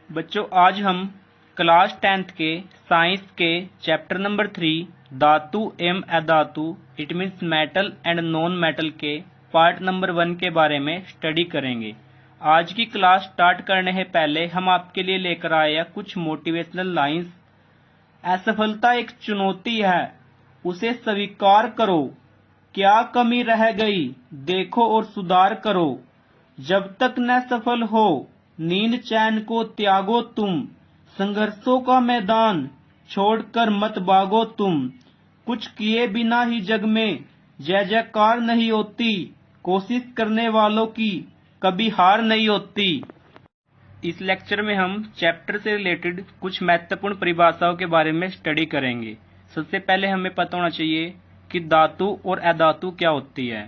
बच्चों, आज हम क्लास 10th के साइंस के चैप्टर नंबर 3 धातु एवं अधातु it means metal and non metal के पार्ट नंबर 1 के बारे में स्टडी करेंगे। आज की क्लास स्टार्ट करने से पहले हम आपके लिए लेकर आए हैं कुछ मोटिवेशनल लाइंस। असफलता एक चुनौती है, उसे स्वीकार करो। क्या कमी रह गई देखो और सुधार करो। जब तक न सफल हो नींद चैन को त्यागो तुम। संघर्षों का मैदान छोड़कर मत भागो तुम। कुछ किए बिना ही जग में जय जयकार नहीं होती। कोशिश करने वालों की कभी हार नहीं होती। इस लेक्चर में हम चैप्टर से रिलेटेड कुछ महत्वपूर्ण परिभाषाओं के बारे में स्टडी करेंगे। सबसे पहले हमें पता होना चाहिए कि धातु और अधातु क्या होती है।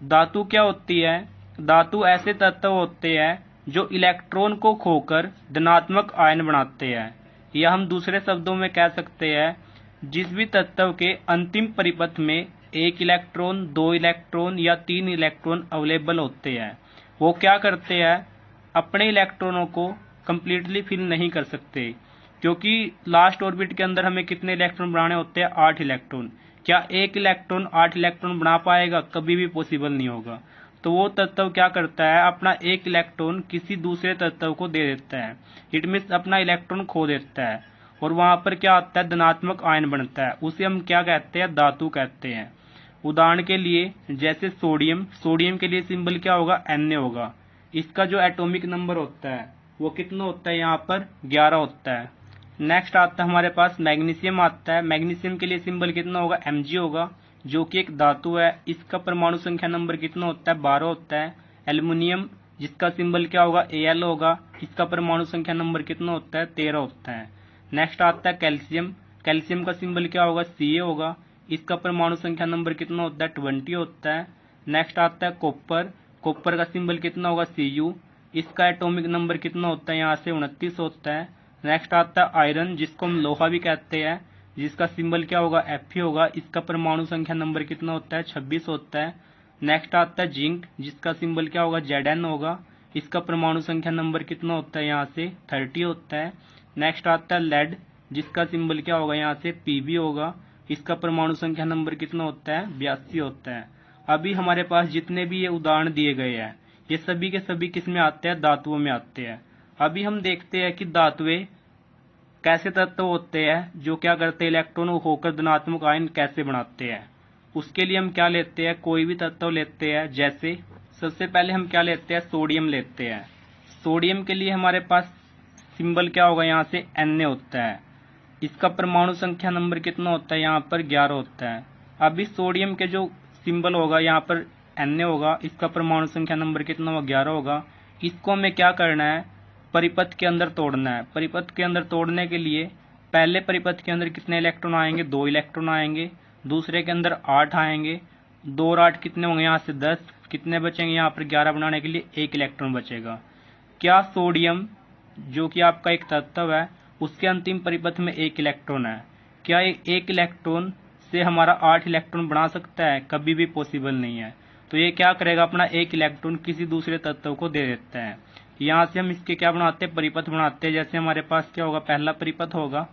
धातु क्या होती है? धातु ऐसे तत्व होते हैं जो इलेक्ट्रॉन को खोकर धनात्मक आयन बनाते हैं, या हम दूसरे शब्दों में कह सकते हैं जिस भी तत्व के अंतिम परिपथ में एक इलेक्ट्रॉन, दो इलेक्ट्रॉन या तीन इलेक्ट्रॉन अवेलेबल होते हैं, वो क्या करते हैं, अपने इलेक्ट्रॉनों को कंप्लीटली फिल नहीं कर सकते, क्योंकि लास्ट ऑर्बिट के अंदर हमें कितने इलेक्ट्रॉन बनाने होते हैं? 8 इलेक्ट्रॉन। क्या एक इलेक्ट्रॉन 8 इलेक्ट्रॉन बना पाएगा? कभी भी पॉसिबल नहीं होगा। तो वो तत्व क्या करता है, अपना एक इलेक्ट्रॉन किसी दूसरे तत्व को दे देता है। इट मीन्स अपना इलेक्ट्रॉन खो देता है और वहां पर क्या आता है, धनात्मक आयन बनता है। उसे हम क्या कहते हैं? धातु कहते हैं। उदाहरण के लिए जैसे सोडियम, सोडियम के लिए सिंबल क्या होगा? Na होगा। इसका जो एटॉमिक नंबर होता है वो कितना होता है? यहाँ पर 11 होता है। नेक्स्ट आता है हमारे पास मैग्नीशियम आता है। मैग्नीशियम के लिए सिंबल कितना होगा? Mg होगा, जो कि एक धातु है। इसका परमाणु संख्या नंबर कितना होता है? 12 होता है। एल्युमिनियम, जिसका सिंबल क्या होगा? Al होगा। इसका परमाणु संख्या नंबर कितना होता है? 13 होता है। नेक्स्ट आता है कैल्शियम। कैल्शियम का सिंबल क्या होगा? Ca होगा। इसका परमाणु संख्या नंबर कितना होता है? 20 होता है। नेक्स्ट आता है कॉपर। कॉपर का सिंबल कितना होगा? Cu। इसका एटॉमिक नंबर कितना होता है? यहाँ से 29 होता है। नेक्स्ट आता है आयरन, जिसको हम लोहा भी कहते हैं, जिसका सिंबल क्या होगा? Fe होगा। इसका परमाणु संख्या नंबर कितना होता है? 26 होता है। नेक्स्ट आता है जिंक, जिसका सिंबल क्या होगा? Zn होगा। इसका परमाणु संख्या नंबर कितना होता है? यहाँ से 30 होता है। नेक्स्ट आता है लेड, जिसका सिंबल क्या होगा? यहाँ से Pb होगा। इसका परमाणु संख्या नंबर कितना होता है? 82 होता है। अभी हमारे पास जितने भी ये उदाहरण दिए गए हैं, ये सभी के सभी किस में आते हैं? धातुओं में आते हैं। अभी हम देखते हैं कि धातुएं कैसे तत्व होते हैं जो क्या करते हैं, इलेक्ट्रॉन होकर धनात्मक आयन कैसे बनाते हैं। उसके लिए हम क्या लेते हैं, कोई भी तत्व लेते हैं। जैसे सबसे पहले हम क्या लेते हैं? सोडियम लेते हैं। सोडियम के लिए हमारे पास सिंबल क्या होगा? यहाँ से Na होता है। इसका परमाणु संख्या नंबर कितना होता है? यहाँ पर 11 होता है। अभी सोडियम के जो सिंबल होगा यहाँ पर Na होगा। इसका परमाणु संख्या नंबर कितना होगा? 11 होगा। इसको हमें क्या करना है? परिपथ के अंदर तोड़ना है। परिपथ के अंदर तोड़ने के लिए पहले परिपथ के अंदर कितने इलेक्ट्रॉन आएंगे? 2 इलेक्ट्रॉन आएंगे। दूसरे के अंदर 8 आएंगे। 2 और 8 कितने होंगे? यहाँ से 10। कितने बचेंगे? यहाँ पर 11 बनाने के लिए 1 इलेक्ट्रॉन बचेगा। क्या सोडियम जो कि आपका एक तत्व है, उसके अंतिम परिपथ में 1 इलेक्ट्रॉन है, क्या एक इलेक्ट्रॉन से हमारा 8 इलेक्ट्रॉन बना सकता है? कभी भी पॉसिबल नहीं है। तो ये क्या करेगा? अपना 1 इलेक्ट्रॉन किसी दूसरे तत्व को दे देता है। यहाँ से हम इसके क्या बनाते हैं? परिपथ बनाते हैं। जैसे हमारे पास क्या होगा? पहला परिपथ होगा,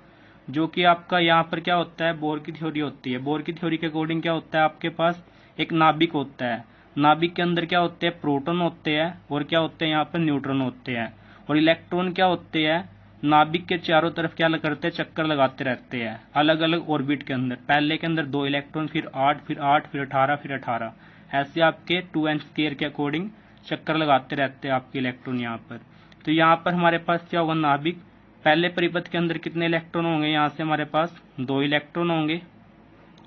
जो कि आपका यहाँ पर क्या होता है? बोर की थ्योरी होती है। बोर की थ्योरी के अकॉर्डिंग क्या होता है? आपके पास एक नाभिक होता है। नाभिक के अंदर क्या होते हैं? प्रोटॉन होते हैं और क्या होते हैं? यहाँ पर न्यूट्रॉन होते हैं। और इलेक्ट्रॉन क्या होते हैं? नाभिक के चारों तरफ क्या करते हैं? चक्कर लगाते रहते हैं अलग अलग ऑर्बिट के अंदर। पहले के अंदर 2 इलेक्ट्रॉन, फिर 8, फिर 8, फिर 18, फिर 18, ऐसे आपके 2n² के अकॉर्डिंग चक्कर लगाते रहते हैं आपके इलेक्ट्रॉन यहाँ पर। तो यहाँ पर हमारे पास क्या होगा? नाभिक। पहले परिपथ के अंदर कितने इलेक्ट्रॉन होंगे? यहाँ से हमारे पास 2 इलेक्ट्रॉन होंगे।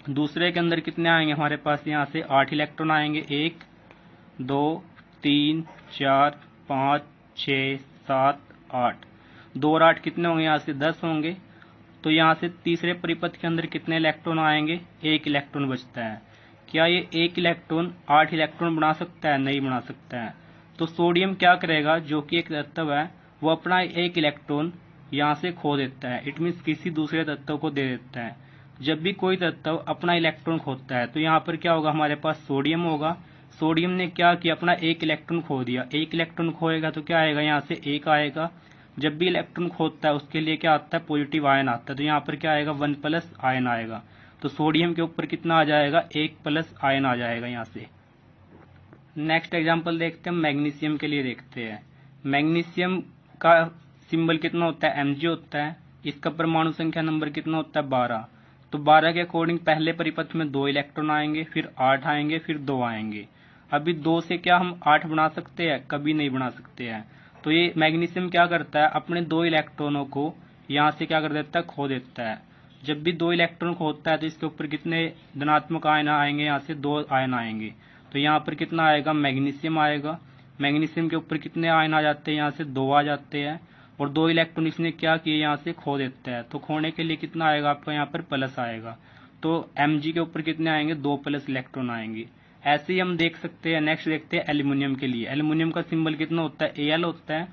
दूसरे के अंदर कितने आएंगे? हमारे पास यहाँ से 8 इलेक्ट्रॉन आएंगे। 1, 2, 3, 4, 5, 6, 7, 8। 2 और 8 कितने होंगे? यहाँ से 10 होंगे। तो यहाँ से तीसरे परिपथ के अंदर कितने इलेक्ट्रॉन आएंगे? 1 इलेक्ट्रॉन बचता है। क्या ये 1 इलेक्ट्रॉन 8 इलेक्ट्रॉन बना सकता है? नहीं बना सकता है। तो सोडियम क्या करेगा, जो कि एक तत्व है, वो अपना 1 इलेक्ट्रॉन यहाँ से खो देता है। इट मीन्स किसी दूसरे तत्व को दे देता है। जब भी कोई तत्व अपना इलेक्ट्रॉन खोता है तो यहाँ पर क्या होगा? हमारे पास सोडियम होगा। सोडियम ने क्या किया? अपना 1 इलेक्ट्रॉन खो दिया। 1 इलेक्ट्रॉन खोएगा तो क्या आएगा? यहाँ से 1 आएगा। जब भी इलेक्ट्रॉन खोदता है उसके लिए क्या आता है, पॉजिटिव आयन आता है। तो यहाँ पर क्या आएगा, 1 प्लस आयन आएगा। तो सोडियम के ऊपर कितना आ जाएगा, 1 प्लस आयन आ जाएगा यहाँ से। नेक्स्ट एग्जांपल देखते हैं, मैग्नीशियम के लिए देखते हैं। मैग्नीशियम का सिंबल कितना होता है, Mg होता है। इसका परमाणु संख्या नंबर कितना होता है, 12। तो 12 के अकॉर्डिंग पहले परिपथ में 2 इलेक्ट्रॉन आएंगे, फिर 8 आएंगे, फिर 2 आएंगे। अभी 2 से क्या हम 8 बना सकते हैं, कभी नहीं बना सकते हैं। तो ये मैग्नीशियम क्या करता है, अपने 2 इलेक्ट्रॉनों को यहाँ से क्या कर देता है, खो देता है। जब भी 2 इलेक्ट्रॉन खोदता है तो इसके ऊपर कितने धनात्मक आयन आएंगे, यहाँ से 2 आयन आएंगे। तो यहाँ पर कितना आएगा, मैग्नीशियम आएगा। मैग्नीशियम के ऊपर कितने आयन आ जाते हैं, यहाँ से 2 आ जाते हैं। और 2 इलेक्ट्रॉन इसने क्या किए, यहाँ से खो देता है। तो खोने के लिए कितना आएगा आपका, यहाँ पर प्लस आएगा। तो Mg के ऊपर कितने आएंगे, 2 प्लस इलेक्ट्रॉन आएंगे। ऐसे ही हम देख सकते हैं। नेक्स्ट देखते हैं एल्यूमिनियम के लिए। एल्यूमिनियम का सिंबल कितना होता है, Al होता है।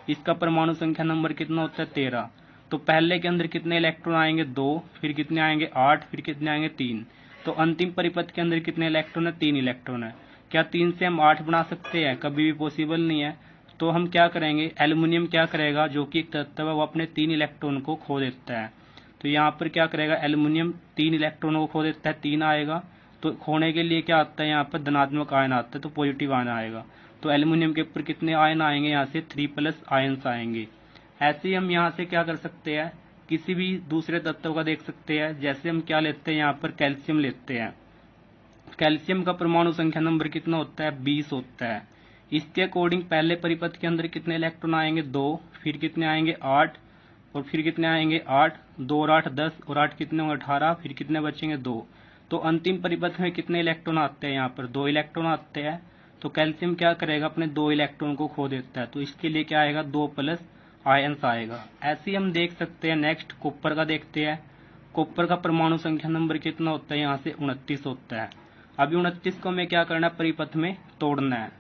इसका परमाणु संख्या नंबर कितना होता है, 13। तो पहले के अंदर कितने इलेक्ट्रॉन आएंगे, 2, फिर कितने आएंगे 8, फिर कितने आएंगे 3। तो अंतिम परिपथ के अंदर कितने इलेक्ट्रॉन है, 3 इलेक्ट्रॉन है। क्या 3 से हम 8 बना सकते हैं, कभी भी पॉसिबल नहीं है। तो हम क्या करेंगे, एल्यूमिनियम क्या करेगा, जो कि एक तत्व है वो अपने 3 इलेक्ट्रॉन को खो देता है। तो यहाँ पर क्या करेगा, एल्यूमिनियम 3 इलेक्ट्रॉनों को खो देता है, 3 आएगा। तो खोने के लिए क्या आता है, यहाँ पर धनात्मक आयन आता है, तो पॉजिटिव आयन आएगा। तो एल्यूमिनियम के ऊपर कितने आयन आएंगे, यहाँ से 3 प्लस आयन्स आएंगे। ऐसे ही हम यहाँ से क्या कर सकते हैं, किसी भी दूसरे तत्व का देख सकते हैं। जैसे हम क्या लेते हैं, यहाँ पर कैल्शियम लेते हैं। कैल्शियम का परमाणु संख्या नंबर कितना होता है, 20 होता है। इसके अकॉर्डिंग पहले परिपथ के अंदर कितने इलेक्ट्रॉन आएंगे, 2, फिर कितने आएंगे 8, और फिर कितने आएंगे 8, 2 और 8 10, और 8 कितने होंगे 18, फिर कितने बचेंगे 2। तो अंतिम परिपथ में कितने इलेक्ट्रॉन आते हैं, यहाँ पर 2 इलेक्ट्रॉन आते हैं। तो कैल्शियम क्या करेगा, अपने 2 इलेक्ट्रॉन को खो देता है। तो इसके लिए क्या आएगा, 2 प्लस आयन्स आएगा। ऐसे ही हम देख सकते हैं। नेक्स्ट कॉपर का देखते हैं। कॉपर का परमाणु संख्या नंबर कितना होता है, यहाँ से 29 होता है। अभी 29 को हमें क्या करना है, परिपथ में तोड़ना है।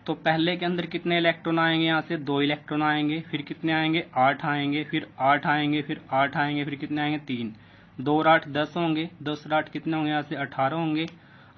तो पहले के अंदर कितने इलेक्ट्रॉन आएंगे, यहाँ से 2 इलेक्ट्रॉन आएंगे, फिर कितने आएंगे 8 आएंगे, फिर 8 आएंगे, फिर 8 आएंगे, फिर कितने आएंगे 3, 2 और 8 10 होंगे, 10 और 8 कितने होंगे, यहाँ से 18 होंगे,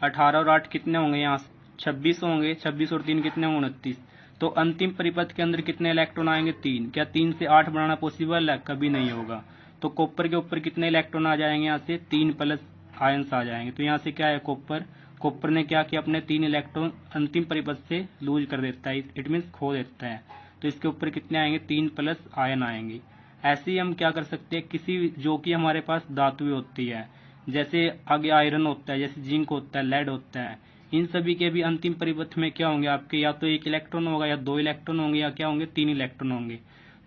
18 और 8 कितने होंगे, यहाँ से 26 होंगे, 26 और 3 कितने होंगे 29। तो अंतिम परिपथ के अंदर कितने इलेक्ट्रॉन आएंगे, 3। क्या 3 से 8 बनाना पॉसिबल है, कभी नहीं होगा। तो कॉपर के ऊपर कितने इलेक्ट्रॉन आ जाएंगे, यहाँ से 3 प्लस आयन्स आ जाएंगे। तो यहाँ से क्या है, कॉपर ने क्या किया, अपने 3 इलेक्ट्रॉन अंतिम परिपथ से लूज कर देता है, इट मीन्स खो देता है। तो इसके ऊपर कितने आएंगे, 3 प्लस आयन आएंगे। ऐसे ही हम क्या कर सकते हैं, किसी जो कि हमारे पास धातुएं होती है, जैसे आगे आयरन होता है, जैसे जिंक होता है, लेड होता है, इन सभी के भी अंतिम परिपथ में क्या होंगे आपके, या तो 1 इलेक्ट्रॉन होगा, या 2 इलेक्ट्रॉन होंगे, या क्या होंगे 3 इलेक्ट्रॉन होंगे।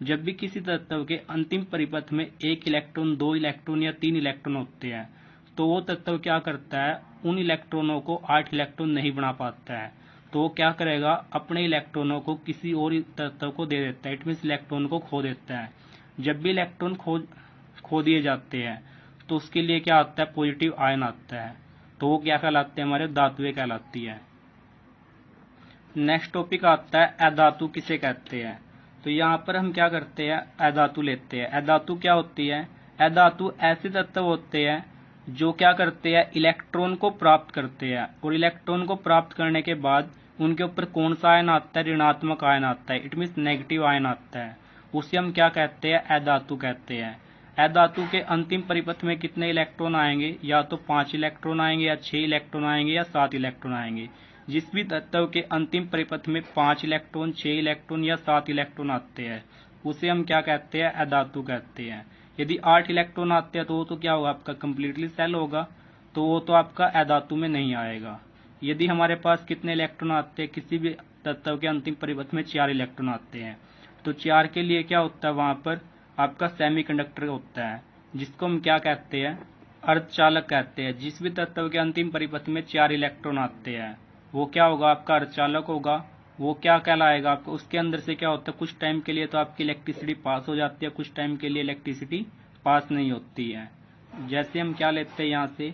जब भी किसी तत्व के अंतिम परिपथ में 1 इलेक्ट्रॉन, 2 इलेक्ट्रॉन या 3 इलेक्ट्रॉन होते हैं, तो वो तत्व क्या करता है, उन इलेक्ट्रॉनों को 8 इलेक्ट्रॉन नहीं बना पाता है। तो वो क्या करेगा, अपने इलेक्ट्रॉनों को किसी और तत्व को दे देता है, इट मीन्स इलेक्ट्रॉन को खो देता है। जब भी इलेक्ट्रॉन खो दिए जाते हैं तो उसके लिए क्या आता है, पॉजिटिव आयन आता है। तो वो क्या कहलाते हैं, हमारे धातुएं कहलाती है। नेक्स्ट टॉपिक आता है अधातु किसे कहते हैं। तो यहाँ पर हम क्या करते हैं, अधातु लेते हैं। अधातु क्या होती है, अधातु ऐसे तत्व होते हैं जो क्या करते हैं, इलेक्ट्रॉन को प्राप्त करते हैं, और इलेक्ट्रॉन को प्राप्त करने के बाद उनके ऊपर कौन सा आयन आता है, ऋणात्मक आयन आता है, इट मीन्स नेगेटिव आयन आता है। उसे हम क्या कहते हैं, अधातु कहते हैं। अधातु के अंतिम परिपथ में कितने इलेक्ट्रॉन आएंगे, या तो 5 इलेक्ट्रॉन आएंगे, या 6 इलेक्ट्रॉन आएंगे, या 7 इलेक्ट्रॉन आएंगे। जिस भी तत्व के अंतिम परिपथ में 5 इलेक्ट्रॉन, 6 इलेक्ट्रॉन या 7 इलेक्ट्रॉन आते हैं, उसे हम क्या कहते हैं, अधातु कहते हैं। यदि 8 इलेक्ट्रॉन आते हैं तो वो तो क्या होगा, आपका कंप्लीटली सेल होगा, तो वो तो आपका अधातु में नहीं आएगा। यदि हमारे पास कितने इलेक्ट्रॉन आते हैं, किसी भी तत्व के अंतिम परिपथ में 4 इलेक्ट्रॉन आते हैं, तो 4 के लिए क्या होता है, वहां पर आपका सेमीकंडक्टर होता है, जिसको हम क्या कहते हैं, अर्धचालक कहते हैं। जिस भी तत्व के अंतिम परिपथ में 4 इलेक्ट्रॉन आते हैं वो क्या होगा, आपका अर्धचालक होगा। वो क्या कहलाएगा आपको, उसके अंदर से क्या होता है, कुछ टाइम के लिए तो आपकी इलेक्ट्रिसिटी पास हो जाती है, कुछ टाइम के लिए इलेक्ट्रिसिटी पास नहीं होती है। जैसे हम क्या लेते हैं, यहाँ से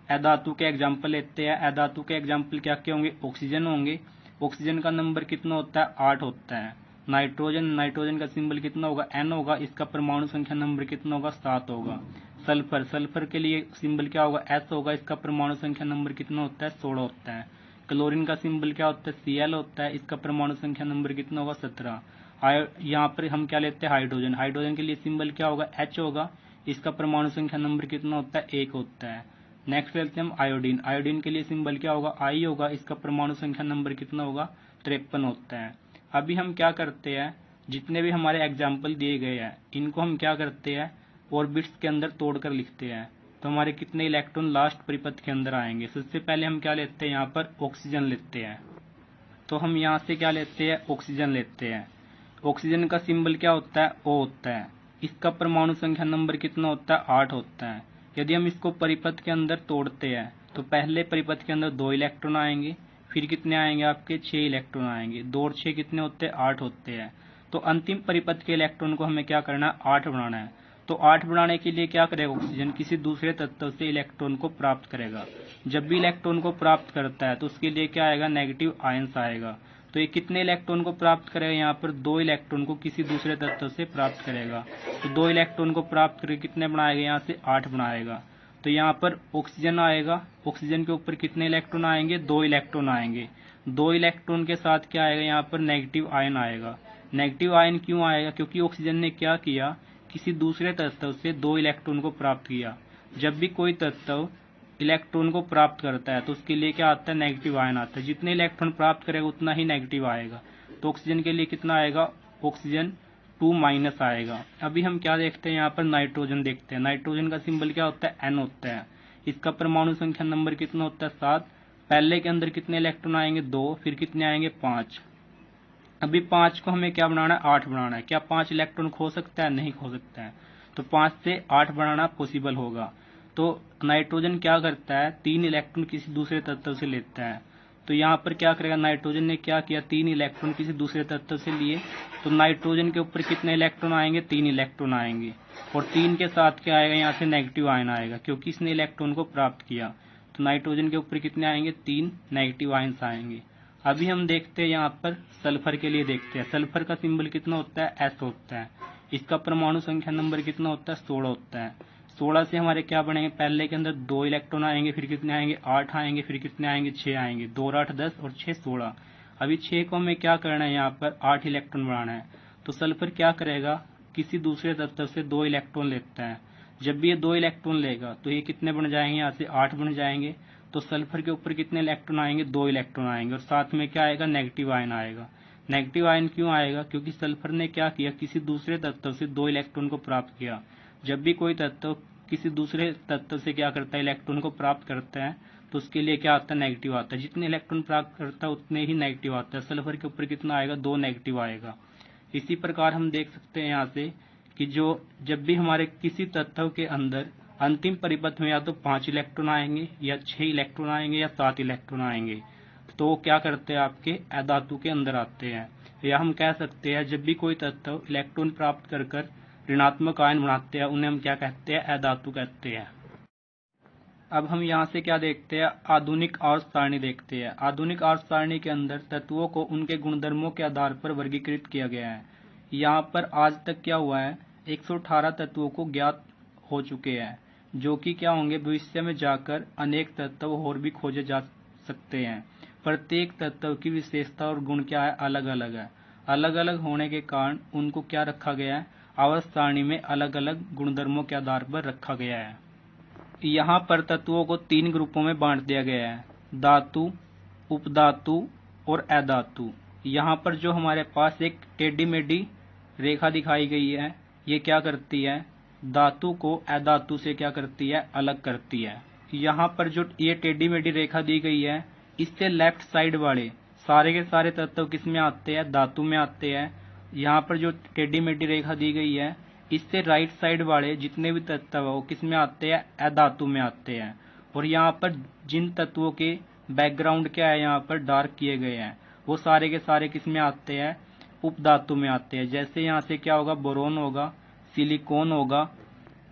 अधातु के एग्जाम्पल लेते हैं। अधातु के एग्जाम्पल क्या क्या होंगे, ऑक्सीजन होंगे। ऑक्सीजन का नंबर कितना होता है, 8 होता है। नाइट्रोजन का सिंबल कितना होगा, N होगा, इसका परमाणु संख्या नंबर कितना होगा, 7 होगा। सल्फर के लिए सिंबल क्या होगा, S होगा, इसका परमाणु संख्या नंबर कितना होता है, 16 होता है। क्लोरीन का सिंबल क्या होता है, Cl होता है, इसका परमाणु संख्या नंबर कितना होगा, 17। यहाँ पर हम क्या लेते हैं, हाइड्रोजन। हाइड्रोजन के लिए सिंबल क्या होगा, H होगा। इसका परमाणु संख्या नंबर कितना होता है, 1 होता है। नेक्स्ट लेते हैं हम आयोडीन। आयोडीन के लिए सिंबल क्या होगा, I होगा। इसका परमाणु संख्या नंबर कितना होगा, 53 होता है। अभी हम क्या करते हैं, जितने भी हमारे एग्जाम्पल दिए गए हैं इनको हम क्या करते हैं, ऑर्बिट्स के अंदर तोड़कर लिखते हैं। तो हमारे कितने इलेक्ट्रॉन लास्ट परिपथ के अंदर आएंगे। सबसे पहले हम क्या लेते हैं, यहाँ पर ऑक्सीजन लेते हैं। तो हम यहाँ से क्या लेते हैं, ऑक्सीजन लेते हैं। ऑक्सीजन का सिंबल क्या होता है, O होता है। इसका परमाणु संख्या नंबर कितना होता है, 8 होता है। यदि हम इसको परिपथ के अंदर तोड़ते हैं तो पहले परिपथ के अंदर 2 इलेक्ट्रॉन आएंगे, फिर कितने आएंगे आपके, 6 इलेक्ट्रॉन आएंगे। 2 और 6 कितने होते हैं, 8 होते हैं। तो अंतिम परिपथ के इलेक्ट्रॉन को हमें क्या करना है, 8 बनाना है। तो 8 बनाने के लिए क्या करेगा, ऑक्सीजन किसी दूसरे तत्व से इलेक्ट्रॉन को प्राप्त करेगा। जब भी इलेक्ट्रॉन को प्राप्त करता है तो उसके लिए क्या आएगा, नेगेटिव आयंस आएगा। तो ये कितने इलेक्ट्रॉन को प्राप्त करेगा, यहाँ पर 2 इलेक्ट्रॉन को किसी दूसरे तत्व से प्राप्त करेगा। तो 2 इलेक्ट्रॉन को प्राप्त करके कितने बनाएगा, यहाँ से 8 बनाएगा। तो यहाँ पर ऑक्सीजन आएगा। ऑक्सीजन के ऊपर कितने इलेक्ट्रॉन आएंगे, 2 इलेक्ट्रॉन आएंगे। 2 इलेक्ट्रॉन के साथ क्या आएगा, यहाँ पर नेगेटिव आयन आएगा। नेगेटिव आयन क्यों आएगा, क्योंकि ऑक्सीजन ने क्या किया, किसी दूसरे तत्व से 2 इलेक्ट्रॉन को प्राप्त किया। जब भी कोई तत्व इलेक्ट्रॉन को प्राप्त करता है तो उसके लिए क्या आता है, नेगेटिव आयन आता है। जितने इलेक्ट्रॉन प्राप्त करेगा उतना ही नेगेटिव आएगा। तो ऑक्सीजन के लिए कितना आएगा, ऑक्सीजन 2- आएगा। अभी हम क्या देखते हैं, यहाँ पर नाइट्रोजन देखते हैं। नाइट्रोजन का सिंबल क्या होता है, N होता है। इसका परमाणु संख्या नंबर कितना होता है, 7। पहले के अंदर कितने इलेक्ट्रॉन आएंगे, 2, फिर कितने आएंगे, 5। अभी 5 को हमें क्या बनाना है, 8 बनाना है। क्या 5 इलेक्ट्रॉन खो सकता है, नहीं खो सकता है। तो 5 से 8 बनाना पॉसिबल होगा। तो नाइट्रोजन क्या करता है, 3 इलेक्ट्रॉन किसी दूसरे तत्व से लेता है। तो यहाँ पर क्या करेगा, नाइट्रोजन ने क्या किया, 3 इलेक्ट्रॉन किसी दूसरे तत्व से लिए। तो नाइट्रोजन के ऊपर कितने इलेक्ट्रॉन आएंगे, 3 इलेक्ट्रॉन आएंगे। और 3 के साथ क्या आएगा, यहाँ से नेगेटिव आयन आएगा, क्योंकि इसने इलेक्ट्रॉन को प्राप्त किया। तो नाइट्रोजन के ऊपर कितने आएंगे, 3 नेगेटिव आयन्स आएंगे। अभी हम देखते हैं यहाँ पर सल्फर के लिए देखते हैं। सल्फर का सिंबल कितना होता है, S होता है। इसका परमाणु संख्या नंबर कितना होता है, 16 होता है। 16 से हमारे क्या बनेंगे, पहले के अंदर 2 इलेक्ट्रॉन आएंगे, फिर कितने आएंगे, 8 आएंगे, फिर कितने आएंगे, 6 आएंगे। 2 और 8 10 और 6 16। अभी 6 को हमें क्या करना है, यहाँ पर 8 इलेक्ट्रॉन बढ़ाना है। तो सल्फर क्या करेगा, किसी दूसरे तत्व से 2 इलेक्ट्रॉन लेता है। जब भी ये 2 इलेक्ट्रॉन लेगा तो ये कितने बन जाएंगे, यहाँ से 8 बन जाएंगे। तो सल्फर के ऊपर कितने इलेक्ट्रॉन आएंगे, 2 इलेक्ट्रॉन आएंगे। और साथ में क्या आएगा, नेगेटिव आयन आएगा। नेगेटिव आयन क्यों आएगा, क्योंकि सल्फर ने क्या किया, किसी दूसरे तत्व से 2 इलेक्ट्रॉन को प्राप्त किया। जब भी कोई तत्व किसी दूसरे तत्व से क्या करता है, इलेक्ट्रॉन को प्राप्त करता है, तो उसके लिए क्या आता है, नेगेटिव आता है। जितने इलेक्ट्रॉन प्राप्त करता है उतने ही नेगेटिव आता है। सल्फर के ऊपर कितना आएगा, 2 नेगेटिव आएगा। इसी प्रकार हम देख सकते हैं यहाँ से कि जब भी हमारे किसी तत्व के अंदर अंतिम परिपथ में या तो 5 इलेक्ट्रॉन आएंगे, या 6 इलेक्ट्रॉन आएंगे, या 7 इलेक्ट्रॉन आएंगे, तो वो क्या करते हैं, आपके अधातु के अंदर आते हैं। या हम कह सकते हैं जब भी कोई तत्व इलेक्ट्रॉन प्राप्त कर ऋणात्मक आयन बनाते हैं, उन्हें हम क्या कहते हैं, अधातु कहते हैं। अब हम यहाँ से क्या देखते हैं, आधुनिक आवर्त सारणी देखते हैं। आधुनिक आवर्त सारणी के अंदर तत्वों को उनके गुणधर्मों के आधार पर वर्गीकृत किया गया है। यहाँ पर आज तक क्या हुआ है, 118 तत्वों को ज्ञात हो चुके हैं, जो कि क्या होंगे, भविष्य में जाकर अनेक तत्व और भी खोजे जा सकते हैं। प्रत्येक तत्व की विशेषता और गुण क्या है, अलग अलग है। अलग अलग होने के कारण उनको क्या रखा गया है, आवर्त सारणी में अलग अलग गुणधर्मों के आधार पर रखा गया है। यहाँ पर तत्वों को 3 ग्रुपों में बांट दिया गया है, धातु, उपधातु और अधातु। यहाँ पर जो हमारे पास एक टेढ़ी मेढ़ी रेखा दिखाई गई है, ये क्या करती है, धातु को अधातु से क्या करती है, अलग करती है। यहाँ पर जो ये टेढ़ी मेढ़ी रेखा दी गई है, इससे लेफ्ट साइड वाले सारे के सारे तत्व किस में आते हैं, धातु में आते हैं। यहाँ पर जो टेढ़ी मेढ़ी रेखा दी गई है, इससे राइट साइड वाले जितने भी तत्व है वो किस में आते हैं, अधातु में आते हैं। और यहाँ पर जिन तत्वों के बैकग्राउंड क्या है, यहाँ पर डार्क किए गए हैं, वो सारे के सारे किस में आते हैं, उपधातु में आते हैं। जैसे यहाँ से क्या होगा, बोरोन होगा, सिलिकॉन होगा,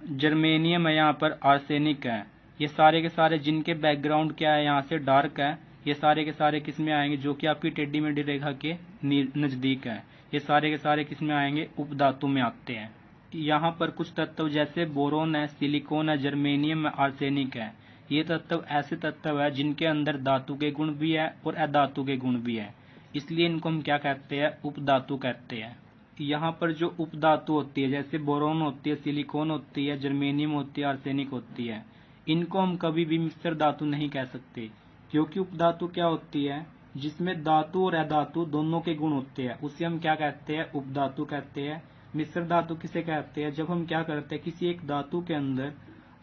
जर्मेनियम है, यहाँ पर आर्सेनिक है। ये सारे के सारे जिनके बैकग्राउंड क्या है, यहाँ से डार्क है, ये सारे के सारे किस में आएंगे, जो कि आपकी टेढ़ी मेढ़ी रेखा के नजदीक है। ये सारे के सारे किस में आएंगे, उपधातु में आते हैं। यहाँ पर कुछ तत्व जैसे बोरोन है, सिलिकॉन है, जर्मेनियम है, आर्सेनिक है, ये तत्व ऐसे तत्व है जिनके अंदर धातु के गुण भी है और अधातु के गुण भी है, इसलिए इनको हम क्या कहते हैं, उपधातु कहते हैं। यहाँ पर जो उपधातु होती है जैसे बोरोन होती है, सिलिकॉन होती है, जर्मेनियम होती है, आर्सेनिक होती है, इनको हम कभी भी मिश्र धातु नहीं कह सकते, क्योंकि उपधातु क्या होती है जिसमें धातु और अधातु दोनों के गुण होते हैं, उसे हम क्या कहते हैं, उपधातु कहते हैं। मिश्र धातु किसे कहते हैं, जब हम क्या करते हैं किसी एक धातु के अंदर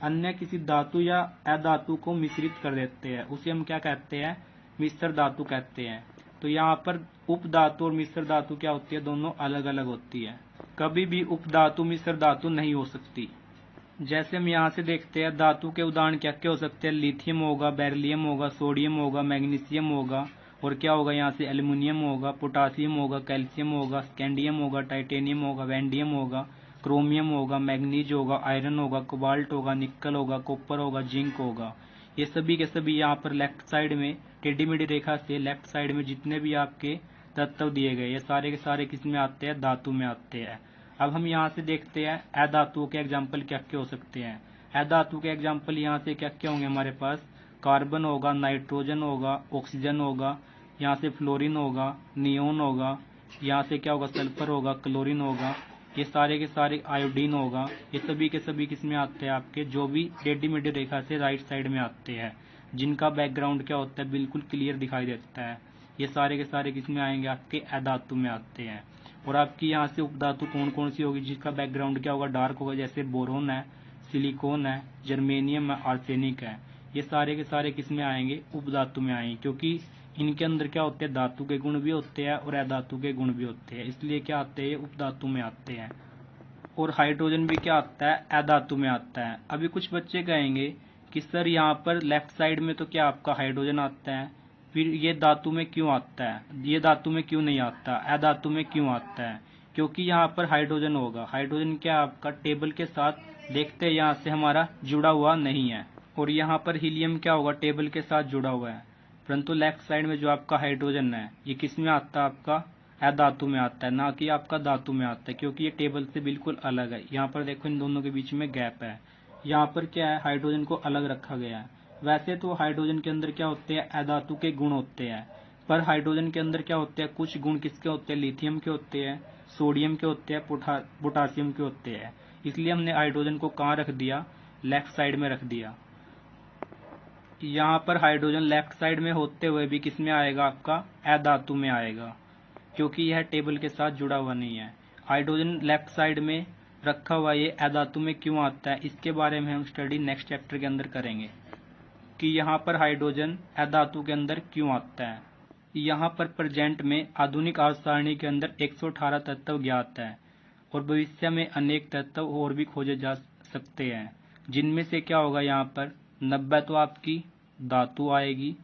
अन्य किसी धातु या अधातु को मिश्रित कर देते हैं, उसे हम क्या कहते हैं, मिश्र धातु कहते हैं। तो यहाँ पर उपधातु और मिश्र धातु क्या होती है, दोनों अलग अलग होती है। कभी भी उपधातु मिश्र धातु नहीं हो सकती। जैसे हम यहाँ से देखते हैं धातु के उदाहरण क्या क्या हो सकते हैं, लिथियम होगा, बेरिलियम होगा, सोडियम होगा, मैग्नीशियम होगा, और क्या होगा यहाँ से एल्युमिनियम होगा, पोटासियम होगा, कैल्शियम होगा, स्कैंडियम होगा, टाइटेनियम होगा, वैंडियम होगा, क्रोमियम होगा, मैग्नीज होगा, आयरन होगा, कोबाल्ट होगा, निकल होगा, कॉपर होगा, जिंक होगा। ये सभी के सभी यहाँ पर लेफ्ट साइड में टेढ़ी मेढ़ी रेखा से लेफ्ट साइड में जितने भी आपके तत्व दिए गए ये सारे के सारे किस में आते हैं, धातु में आते हैं। अब हम यहाँ से देखते हैं अधातुओं के एग्जाम्पल क्या क्या हो सकते हैं। अधातु के एग्जाम्पल यहाँ से क्या क्या होंगे हमारे पास, कार्बन होगा, नाइट्रोजन होगा, ऑक्सीजन होगा, यहाँ से फ्लोरीन होगा, नियोन होगा, यहाँ से क्या होगा, सल्फर होगा, क्लोरीन होगा, ये सारे के सारे आयोडीन होगा। ये सभी के सभी किस में आते हैं, आपके जो भी टेढ़ी मेढ़ी रेखा से राइट साइड में आते हैं, जिनका बैकग्राउंड क्या होता है, बिल्कुल क्लियर दिखाई देता है। ये सारे के सारे किस में आएंगे, आपके अधातु में आते हैं। और आपकी यहाँ से उपधातु कौन कौन सी होगी जिसका बैकग्राउंड क्या होगा, डार्क होगा, जैसे बोरोन है, सिलिकॉन है, जर्मेनियम है, आर्सेनिक है। ये सारे के सारे किस में आएंगे, उपधातु में आएंगे, क्योंकि इनके अंदर क्या होते हैं, धातु के गुण भी होते हैं और अधातु के गुण भी होते हैं, इसलिए क्या आते हैं, उपधातु में आते हैं। और हाइड्रोजन भी क्या आता है, अधातु में आता है। अभी कुछ बच्चे कहेंगे कि सर यहाँ पर लेफ्ट साइड में तो क्या आपका हाइड्रोजन आता है, फिर ये धातु में क्यों आता है, ये धातु में क्यों नहीं आता, अधातु में क्यों आता है। क्योंकि यहाँ पर हाइड्रोजन होगा, हाइड्रोजन क्या आपका टेबल के साथ देखते हैं यहाँ से हमारा जुड़ा हुआ नहीं है, और यहाँ पर हीलियम क्या होगा, टेबल के साथ जुड़ा हुआ है। परंतु लेफ्ट साइड में जो आपका हाइड्रोजन है ये किस में आता है, आपका अधातु में आता है, ना कि आपका धातु में आता है, क्योंकि ये टेबल से बिल्कुल अलग है। यहाँ पर देखो इन दोनों के बीच में गैप है, यहाँ पर क्या है, हाइड्रोजन को अलग रखा गया है। वैसे तो हाइड्रोजन के अंदर क्या होते हैं, अधातु के गुण होते हैं, पर हाइड्रोजन के अंदर क्या होते हैं, कुछ गुण किसके होते हैं, लिथियम के होते हैं, सोडियम के होते हैं, पोटासियम के होते हैं। इसलिए हमने हाइड्रोजन को कहाँ रख दिया, लेफ्ट साइड में रख दिया। यहाँ पर हाइड्रोजन लेफ्ट साइड में होते हुए भी किस में आएगा, आपका अधातु में आएगा, क्योंकि यह टेबल के साथ जुड़ा हुआ नहीं है। हाइड्रोजन लेफ्ट साइड में रखा हुआ ये अधातु में क्यों आता है, इसके बारे में हम स्टडी नेक्स्ट चैप्टर के अंदर करेंगे कि यहाँ पर हाइड्रोजन अधातु के अंदर क्यों आता है। यहाँ पर प्रेजेंट में आधुनिक आवर्त सारणी के अंदर 118 तत्व ज्ञात है, और भविष्य में अनेक तत्व और भी खोजे जा सकते हैं, जिनमें से क्या होगा, यहाँ पर 90 तो आपकी धातु आएगी,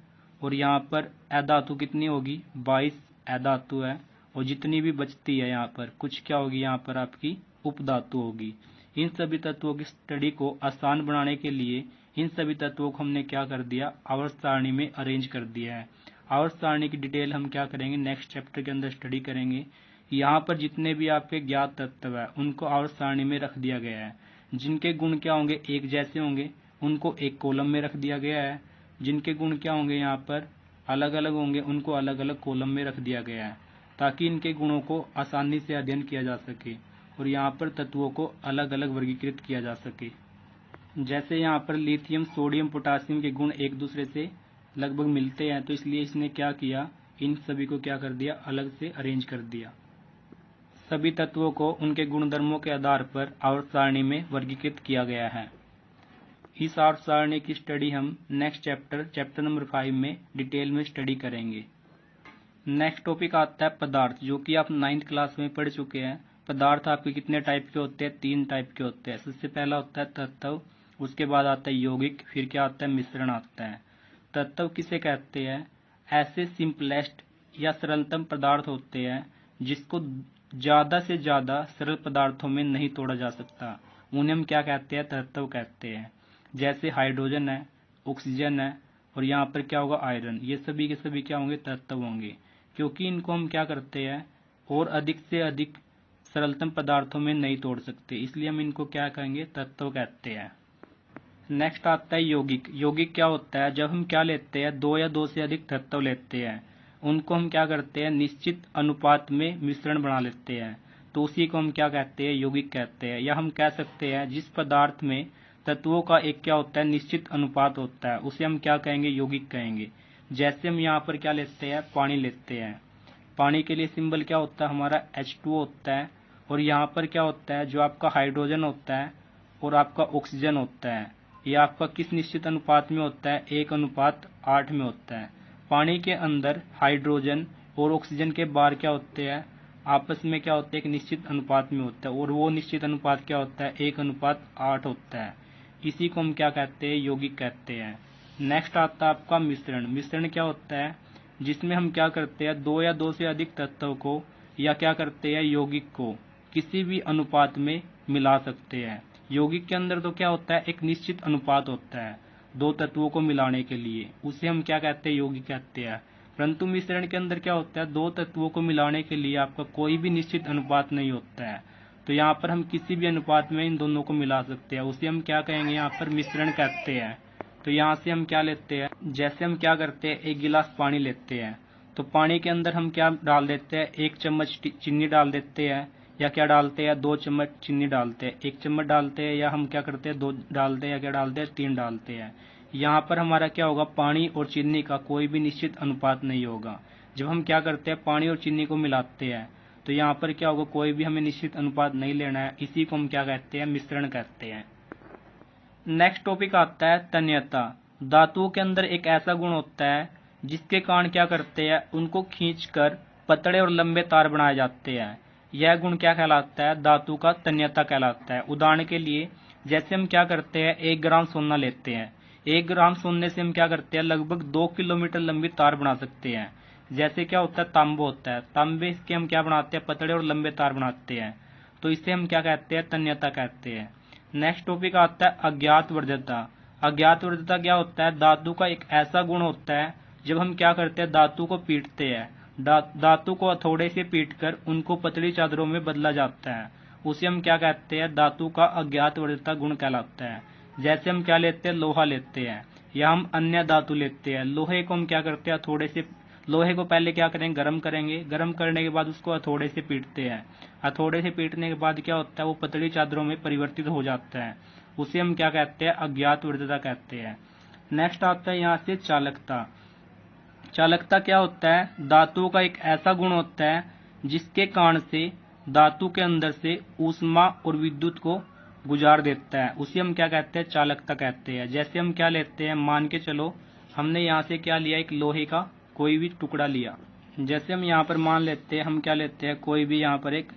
और यहाँ पर अधातु कितनी होगी, 22 अधातु है, और जितनी भी बचती है यहाँ पर कुछ क्या होगी, यहाँ पर आपकी उपधातु होगी। इन सभी तत्वों की स्टडी को आसान बनाने के लिए इन सभी तत्वों को हमने क्या कर दिया, आवर्त सारणी में अरेंज कर दिया है। आवर्त सारणी की डिटेल हम क्या करेंगे, नेक्स्ट चैप्टर के अंदर स्टडी करेंगे। यहाँ पर जितने भी आपके ज्ञात तत्व है उनको आवर्त सारणी में रख दिया गया है। जिनके गुण क्या होंगे, एक जैसे होंगे, उनको एक कॉलम में रख दिया गया है। जिनके गुण क्या होंगे, यहाँ पर अलग अलग होंगे, उनको अलग अलग कॉलम में रख दिया गया है, ताकि इनके गुणों को आसानी से अध्ययन किया जा सके और यहाँ पर तत्वों को अलग अलग वर्गीकृत किया जा सके। जैसे यहाँ पर लिथियम, सोडियम, पोटासियम के गुण एक दूसरे से लगभग मिलते हैं, तो इसलिए इसने क्या किया, इन सभी को क्या कर दिया, अलग से अरेंज कर दिया। सभी तत्वों को उनके गुणधर्मों के आधार पर आवर्त सारणी में वर्गीकृत किया गया है। इस आवर्त सारणी की स्टडी हम नेक्स्ट चैप्टर नंबर 5 में डिटेल में स्टडी करेंगे। नेक्स्ट टॉपिक आता है पदार्थ, जो कि आप 9th क्लास में पढ़ चुके हैं। पदार्थ आपके कितने टाइप के होते हैं, 3 टाइप के होते हैं। सबसे पहला होता है तत्व, उसके बाद आता है यौगिक, फिर क्या आता है, मिश्रण आता है। तत्व किसे कहते हैं, ऐसे सिंपलेस्ट या सरलतम पदार्थ होते हैं जिसको ज्यादा से ज्यादा सरल पदार्थों में नहीं तोड़ा जा सकता, उन्हें हम क्या कहते हैं, तत्व कहते हैं। जैसे हाइड्रोजन है, ऑक्सीजन है, और यहाँ पर क्या होगा, आयरन। ये सभी के सभी क्या होंगे, तत्व होंगे, क्योंकि इनको हम क्या करते हैं, और अधिक से अधिक सरलतम पदार्थों में नहीं तोड़ सकते, इसलिए हम इनको क्या कहेंगे, तत्व कहते हैं। नेक्स्ट आता है यौगिक। यौगिक क्या होता है, जब हम क्या लेते हैं, 2 या 2 से अधिक तत्व लेते हैं, उनको हम क्या करते हैं, निश्चित अनुपात में मिश्रण बना लेते हैं, तो उसी को हम क्या कहते हैं, यौगिक कहते हैं। या हम कह सकते हैं जिस पदार्थ में तत्वों का एक क्या होता है, निश्चित अनुपात होता है, उसे हम क्या कहेंगे, यौगिक कहेंगे। जैसे हम यहाँ पर क्या लेते हैं, पानी लेते हैं। पानी के लिए सिंबल क्या होता है हमारा, H2O होता है। और यहाँ पर क्या होता है, जो आपका हाइड्रोजन होता है और आपका ऑक्सीजन होता है, ये आपका किस निश्चित अनुपात में होता है, 1:8 में होता है। पानी के अंदर हाइड्रोजन और ऑक्सीजन के बार क्या होते हैं, आपस में क्या होता है, एक निश्चित अनुपात में होता है, और वो निश्चित अनुपात क्या होता है, 1:8 होता है। इसी को हम क्या कहते हैं, यौगिक कहते हैं। नेक्स्ट आता है आपका मिश्रण। मिश्रण क्या होता है, जिसमें हम क्या करते हैं, दो या दो से अधिक तत्वों को या क्या करते हैं, यौगिक को किसी भी अनुपात में मिला सकते हैं। यौगिक के अंदर तो क्या होता है, एक निश्चित अनुपात होता है दो तत्वों को मिलाने के लिए, उसे हम क्या कहते हैं, यौगिक कहते हैं। परंतु मिश्रण के अंदर क्या होता है, दो तत्वों को मिलाने के लिए आपका कोई भी निश्चित अनुपात नहीं होता है। तो यहाँ पर हम किसी भी अनुपात में इन दोनों को मिला सकते हैं, उसे हम क्या कहेंगे, यहाँ पर मिश्रण कहते हैं। तो यहाँ से हम क्या लेते हैं, जैसे हम क्या करते हैं, एक गिलास पानी लेते हैं, तो पानी के अंदर हम क्या डाल देते हैं, 1 चम्मच चीनी डाल देते हैं, या क्या डालते हैं, 2 चम्मच चीनी डालते हैं, 1 चम्मच डालते हैं, या हम क्या करते हैं, 2 डालते हैं, या क्या डालते हैं, 3 डालते हैं। यहाँ पर हमारा क्या होगा, पानी और चीनी का कोई भी निश्चित अनुपात नहीं होगा। जब हम क्या करते हैं, पानी और चीनी को मिलाते हैं, तो यहाँ पर क्या होगा, कोई भी हमें निश्चित अनुपात नहीं लेना है। इसी को हम क्या कहते हैं, मिश्रण कहते हैं। नेक्स्ट टॉपिक आता है तन्यता। धातुओं के अंदर एक ऐसा गुण होता है जिसके कारण क्या करते हैं, उनको खींचकर पतले और लंबे तार बनाए जाते हैं। यह गुण क्या कहलाता है, धातु का तन्यता कहलाता है। उदाहरण के लिए जैसे हम क्या करते हैं, 1 ग्राम सोना लेते हैं। 1 ग्राम सोने से हम क्या करते हैं, लगभग 2 किलोमीटर लंबी तार बना सकते हैं। जैसे क्या होता है, तांबा होता है, तांबे के हम क्या बनाते हैं, पतले और लंबे तार बनाते हैं। तो इसे हम क्या कहते हैं, तन्यता कहते हैं। नेक्स्ट टॉपिक आता है अज्ञात वर्ध्यता। अज्ञात वर्ध्यता क्या होता है, धातु का एक ऐसा गुण होता है जब हम क्या करते हैं, धातु को पीटते हैं, धातु को हथौड़े से पीटकर उनको पतली चादरों में बदला जाता है, उसे हम क्या कहते हैं, धातु का अज्ञात वर्ध्यता गुण कहलाता है। जैसे हम क्या लेते हैं, लोहा लेते हैं, या हम अन्य धातु लेते हैं। लोहे को हम क्या करते हैं, हथौड़े से, लोहे को पहले क्या करेंगे, गर्म करेंगे, गर्म करने के बाद उसको हथौड़े से पीटते हैं। हथौड़े से पीटने के बाद क्या होता है, वो पतली चादरों में परिवर्तित हो जाता है, उसे हम क्या कहते हैं, अज्ञात वर्ध्यता कहते हैं। नेक्स्ट आता है यहाँ से चालकता। चालकता क्या होता है, धातुओं का एक ऐसा गुण होता है जिसके कारण से धातु के अंदर से ऊष्मा और विद्युत को गुजार देता है, उसे हम क्या कहते हैं, चालकता कहते हैं। जैसे हम क्या लेते हैं, मान के चलो हमने यहाँ से क्या लिया, एक लोहे का कोई भी टुकड़ा लिया। जैसे हम यहाँ पर मान लेते हैं, हम क्या लेते हैं, कोई भी यहाँ पर एक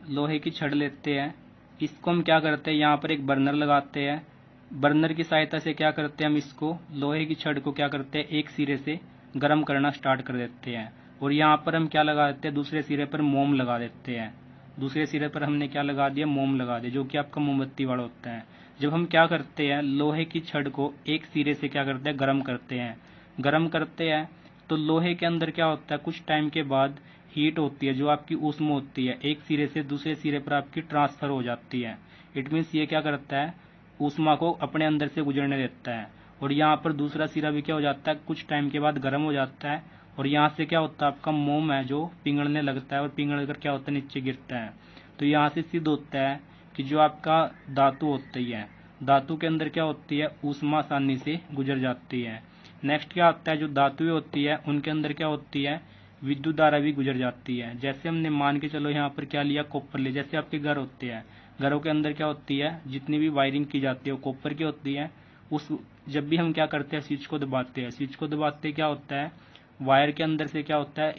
लोहे की छड़ लेते हैं। इसको हम क्या करते हैं, यहाँ पर एक बर्नर लगाते हैं। बर्नर की सहायता से क्या करते हैं, हम इसको लोहे की छड़ को क्या करते हैं, एक सिरे से गर्म करना स्टार्ट कर देते हैं। और यहाँ पर हम क्या लगा देते हैं, दूसरे सिरे पर मोम लगा देते हैं। दूसरे सिरे पर हमने क्या लगा दिया, मोम लगा दिया, जो कि आपका मोमबत्ती वाला होता है। जब हम क्या करते हैं, लोहे की छड़ को एक सिरे से क्या करते हैं, गर्म करते हैं। गर्म करते हैं तो लोहे के अंदर क्या होता है, कुछ टाइम के बाद हीट होती है, जो आपकी ऊष्मा होती है, एक सिरे से दूसरे सिरे पर आपकी ट्रांसफर हो जाती है। इट मीन्स ये क्या करता है, ऊष्मा को अपने अंदर से गुजरने देता है। और यहाँ पर दूसरा सिरा भी क्या हो जाता है, कुछ टाइम के बाद गर्म हो जाता है, और यहाँ से क्या होता है, आपका मोम है जो पिघलने लगता है, और पिघल कर क्या होता है, नीचे गिरता है। तो यहाँ से सिद्ध होता है कि जो आपका धातु होती है, धातु के अंदर क्या होती है, ऊष्मा आसानी से गुजर जाती है। नेक्स्ट क्या आता है, जो धातुएं होती है उनके अंदर क्या होती है, विद्युत धारा भी गुजर जाती है। जैसे हमने मान के चलो यहाँ पर क्या लिया, कॉपर ले। जैसे आपके घर होते हैं, घरों के अंदर क्या होती है, जितनी भी वायरिंग की जाती है वो कॉपर की होती है। उस जब भी हम क्या करते हैं, स्विच को दबाते हैं, स्विच को दबाते क्या होता है, वायर के अंदर से क्या होता है,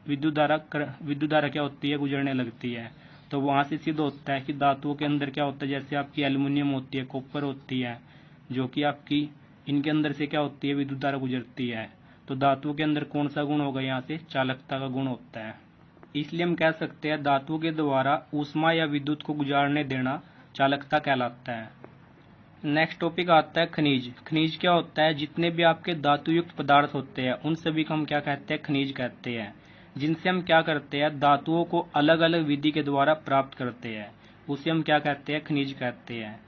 विद्युत धारा क्या होती है, गुजरने लगती है। तो वहां से सिद्ध होता है कि धातुओं के अंदर क्या होता है, जैसे आपकी एल्युमिनियम होती है, कॉपर होती है, जो कि आपकी इनके अंदर से क्या होती है, विद्युत धारा गुजरती है। तो धातुओं के अंदर कौन सा गुण होगा, यहाँ से चालकता का गुण होता है। इसलिए हम कह सकते हैं धातुओं के द्वारा ऊष्मा या विद्युत को गुजारने देना चालकता कहलाता है। नेक्स्ट टॉपिक आता है खनिज। खनिज क्या होता है, जितने भी आपके धातु युक्त पदार्थ होते हैं उन सभी को हम क्या कहते हैं, खनिज कहते हैं। जिनसे हम क्या करते हैं, धातुओं को अलग अलग विधि के द्वारा प्राप्त करते हैं, उसे हम क्या कहते हैं, खनिज कहते हैं।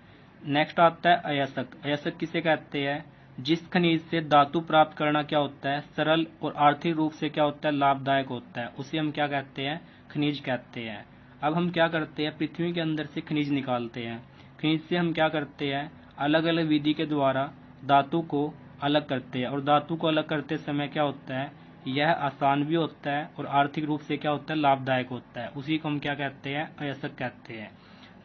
नेक्स्ट आता है अयस्क। अयस्क किसे कहते हैं, जिस खनिज से धातु प्राप्त करना क्या होता है, सरल और आर्थिक रूप से क्या होता है, लाभदायक होता है, उसे हम क्या कहते हैं, खनिज कहते हैं। अब हम क्या करते हैं, पृथ्वी के अंदर से खनिज निकालते हैं। खनिज से हम क्या करते हैं, अलग अलग विधि के द्वारा धातु को अलग करते हैं, और धातु को अलग करते समय क्या होता है, यह आसान भी होता है और आर्थिक रूप से क्या होता है, लाभदायक होता है। उसी को हम क्या कहते हैं, अयस्क कहते हैं।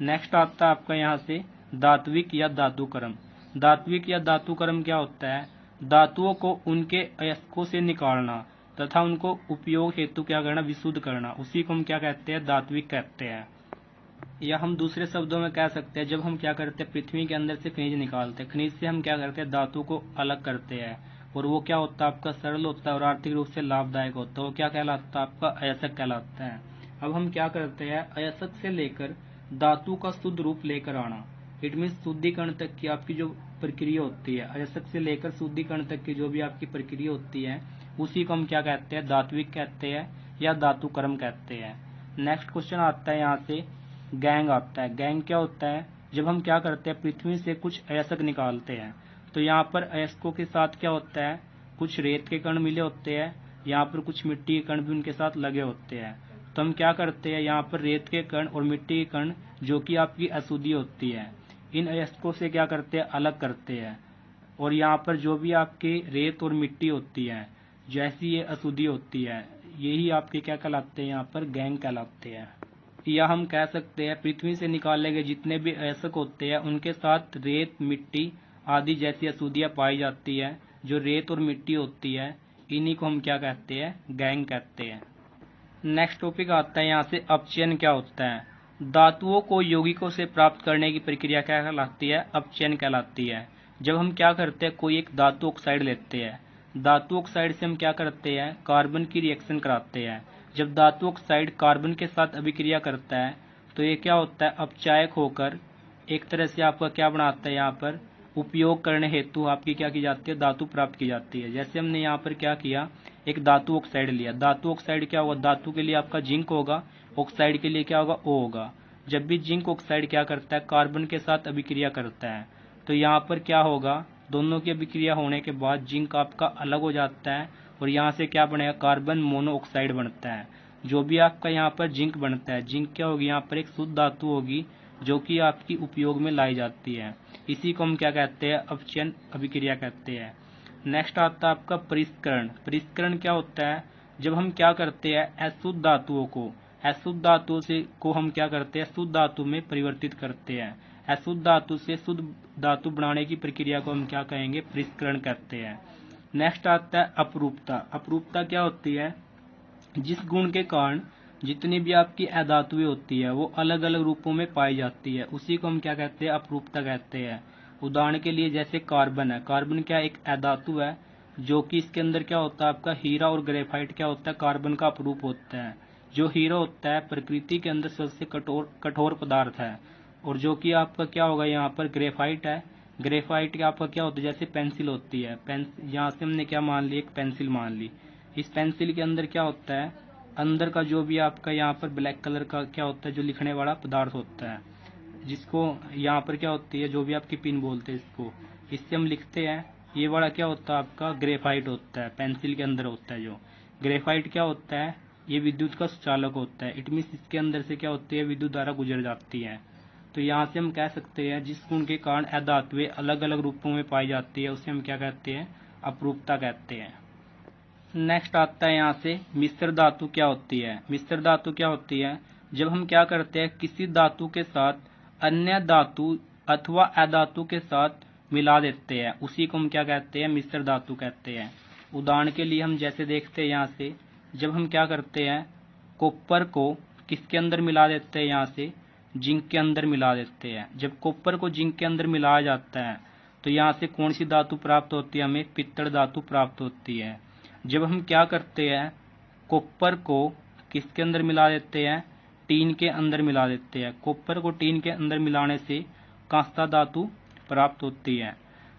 नेक्स्ट आता है आपका यहाँ से धात्विक या धातुकर्म। धात्विक या धातुकर्म क्या होता है, धातुओं को उनके अयस्कों से निकालना तथा उनको उपयोग हेतु क्या करना, विशुद्ध करना। उसी को हम क्या कहते हैं, धात्विक कहते हैं। या हम दूसरे शब्दों में कह सकते हैं, जब हम क्या करते हैं, पृथ्वी के अंदर से खनिज निकालते हैं, खनिज से हम क्या करते हैं, धातु को अलग करते हैं, और वो क्या होता है, आपका सरल होता है और आर्थिक रूप से लाभदायक होता है। वो क्या कहलाता है, आपका अयस्क कहलाता है। अब हम क्या करते हैं, अयस्क से लेकर धातु का शुद्ध रूप लेकर आना। इट मीन शुद्धिकरण तक की आपकी जो प्रक्रिया होती है, अयस्क से लेकर शुद्धिकरण तक की जो भी आपकी प्रक्रिया होती है, उसी को हम क्या कहते हैं, धात्विक कहते हैं या धातुकर्म कहते हैं। नेक्स्ट क्वेश्चन आता है यहाँ से गैंग आता है। गैंग क्या होता है, जब हम क्या करते हैं, पृथ्वी से कुछ अयस्क निकालते हैं, तो यहाँ पर अयस्कों के साथ क्या होता है, कुछ रेत के कण मिले होते हैं, यहाँ पर कुछ मिट्टी के कण भी उनके साथ लगे होते हैं। तो हम क्या करते हैं, यहाँ पर रेत के कण और मिट्टी के कण जो कि आपकी अशुद्धि होती है, इन अयस्कों से क्या करते हैं, अलग करते हैं। और यहाँ पर जो भी आपकी रेत और मिट्टी होती है, जैसी ये अशुद्धि होती है, यही आपके क्या कहलाते हैं, यहाँ पर गैंग कहलाते हैं। या हम कह सकते हैं, पृथ्वी से निकाले गए जितने भी अयस्क होते हैं, उनके साथ रेत, मिट्टी आदि जैसी अशुद्धियाँ पाई जाती है। जो रेत और मिट्टी होती है, इन्हीं को हम क्या कहते हैं, गैंग कहते हैं। नेक्स्ट टॉपिक आता है यहाँ से अपचयन क्या होता है। धातुओं को यौगिकों से प्राप्त करने की प्रक्रिया क्या कहलाती है, अपचयन कहलाती है। जब हम क्या करते हैं, कोई एक धातु ऑक्साइड लेते हैं, धातु ऑक्साइड से हम क्या करते हैं, कार्बन की रिएक्शन कराते हैं। जब धातु ऑक्साइड कार्बन के साथ अभिक्रिया करता है, तो ये क्या होता है, अपचायक होकर एक तरह से आपका क्या बनाता है, यहाँ पर उपयोग करने हेतु आपकी क्या की जाती है, धातु प्राप्त की जाती है। जैसे हमने यहाँ पर क्या किया, एक धातु ऑक्साइड लिया। धातु ऑक्साइड क्या होगा, धातु के लिए आपका जिंक होगा, ऑक्साइड के लिए क्या होगा, ओ होगा। जब भी जिंक ऑक्साइड क्या करता है, कार्बन के साथ अभिक्रिया करता है, तो यहाँ पर क्या होगा, दोनों की अभिक्रिया होने के बाद जिंक आपका अलग हो जाता है, और यहाँ से क्या बनेगा, कार्बन मोनोऑक्साइड बनता है। जो भी आपका यहाँ पर जिंक बनता है, जिंक क्या होगी, यहाँ पर एक शुद्ध धातु होगी जो कि आपकी उपयोग में लाई जाती है। इसी को हम क्या कहते हैं, अपचयन अभिक्रिया कहते हैं। नेक्स्ट आता है आपका परिष्करण। परिष्करण क्या होता है, जब हम क्या करते हैं, अशुद्ध धातुओं को अशुद्ध धातु से को हम क्या करते हैं, शुद्ध धातु में परिवर्तित करते हैं। अशुद्ध धातु से शुद्ध धातु बनाने की प्रक्रिया को हम क्या कहेंगे, परिष्करण कहते हैं। नेक्स्ट आता है अपरूपता। अपरूपता क्या होती है, जिस गुण के कारण जितनी भी आपकी अधातुएं होती है वो अलग अलग रूपों में पाई जाती है, उसी को हम क्या कहते हैं, अपरूपता कहते हैं। उदाहरण के लिए जैसे कार्बन है, कार्बन क्या एक अधातु है, जो कि इसके अंदर क्या होता है, आपका हीरा और ग्रेफाइट क्या होता है, कार्बन का अपरूप होता है। जो हीरा होता है प्रकृति के अंदर सबसे कठोर पदार्थ है, और जो कि आपका क्या होगा, यहाँ पर ग्रेफाइट है। ग्रेफाइट का आपका क्या होता है, जैसे पेंसिल होती है, यहाँ से हमने क्या मान ली, एक पेंसिल मान ली। इस पेंसिल के अंदर क्या होता है, अंदर का जो भी आपका यहाँ पर ब्लैक कलर का क्या होता है, जो लिखने वाला पदार्थ होता है, जिसको यहाँ पर क्या होती है, जो भी आपकी पिन बोलते हैं इसको, इससे हम लिखते हैं। ये वाला क्या होता है, आपका ग्रेफाइट होता है, पेंसिल के अंदर होता है। जो ग्रेफाइट क्या होता है, ये विद्युत का सुचालक होता है। इट मीन्स इसके अंदर से क्या होती है, विद्युत धारा गुजर जाती है। तो यहाँ से हम कह सकते हैं, जिस गुण के कारण अधातुएं अलग अलग रूपों में पाई जाती है, उसे हम क्या कहते हैं, अपरूपता कहते हैं। नेक्स्ट आता है यहाँ से मिश्र धातु क्या होती है। मिश्र धातु क्या होती है, जब हम क्या करते हैं, किसी धातु के साथ अन्य धातु अथवा अधातु के साथ मिला देते हैं, उसी को हम क्या कहते हैं, मिश्र धातु कहते हैं। उदाहरण के लिए हम जैसे देखते हैं, यहाँ से जब हम क्या करते हैं, कॉपर को किसके अंदर मिला देते हैं, यहाँ से जिंक के अंदर मिला देते हैं। जब कॉपर को जिंक के अंदर मिलाया जाता है, तो यहाँ से कौन सी धातु प्राप्त होती है, हमें पित्तल धातु प्राप्त होती है। जब हम क्या करते हैं, कॉपर को किसके अंदर मिला देते हैं, टीन के अंदर मिला देते हैं। कॉपर को टीन के अंदर मिलाने से कांस्य धातु प्राप्त होती है।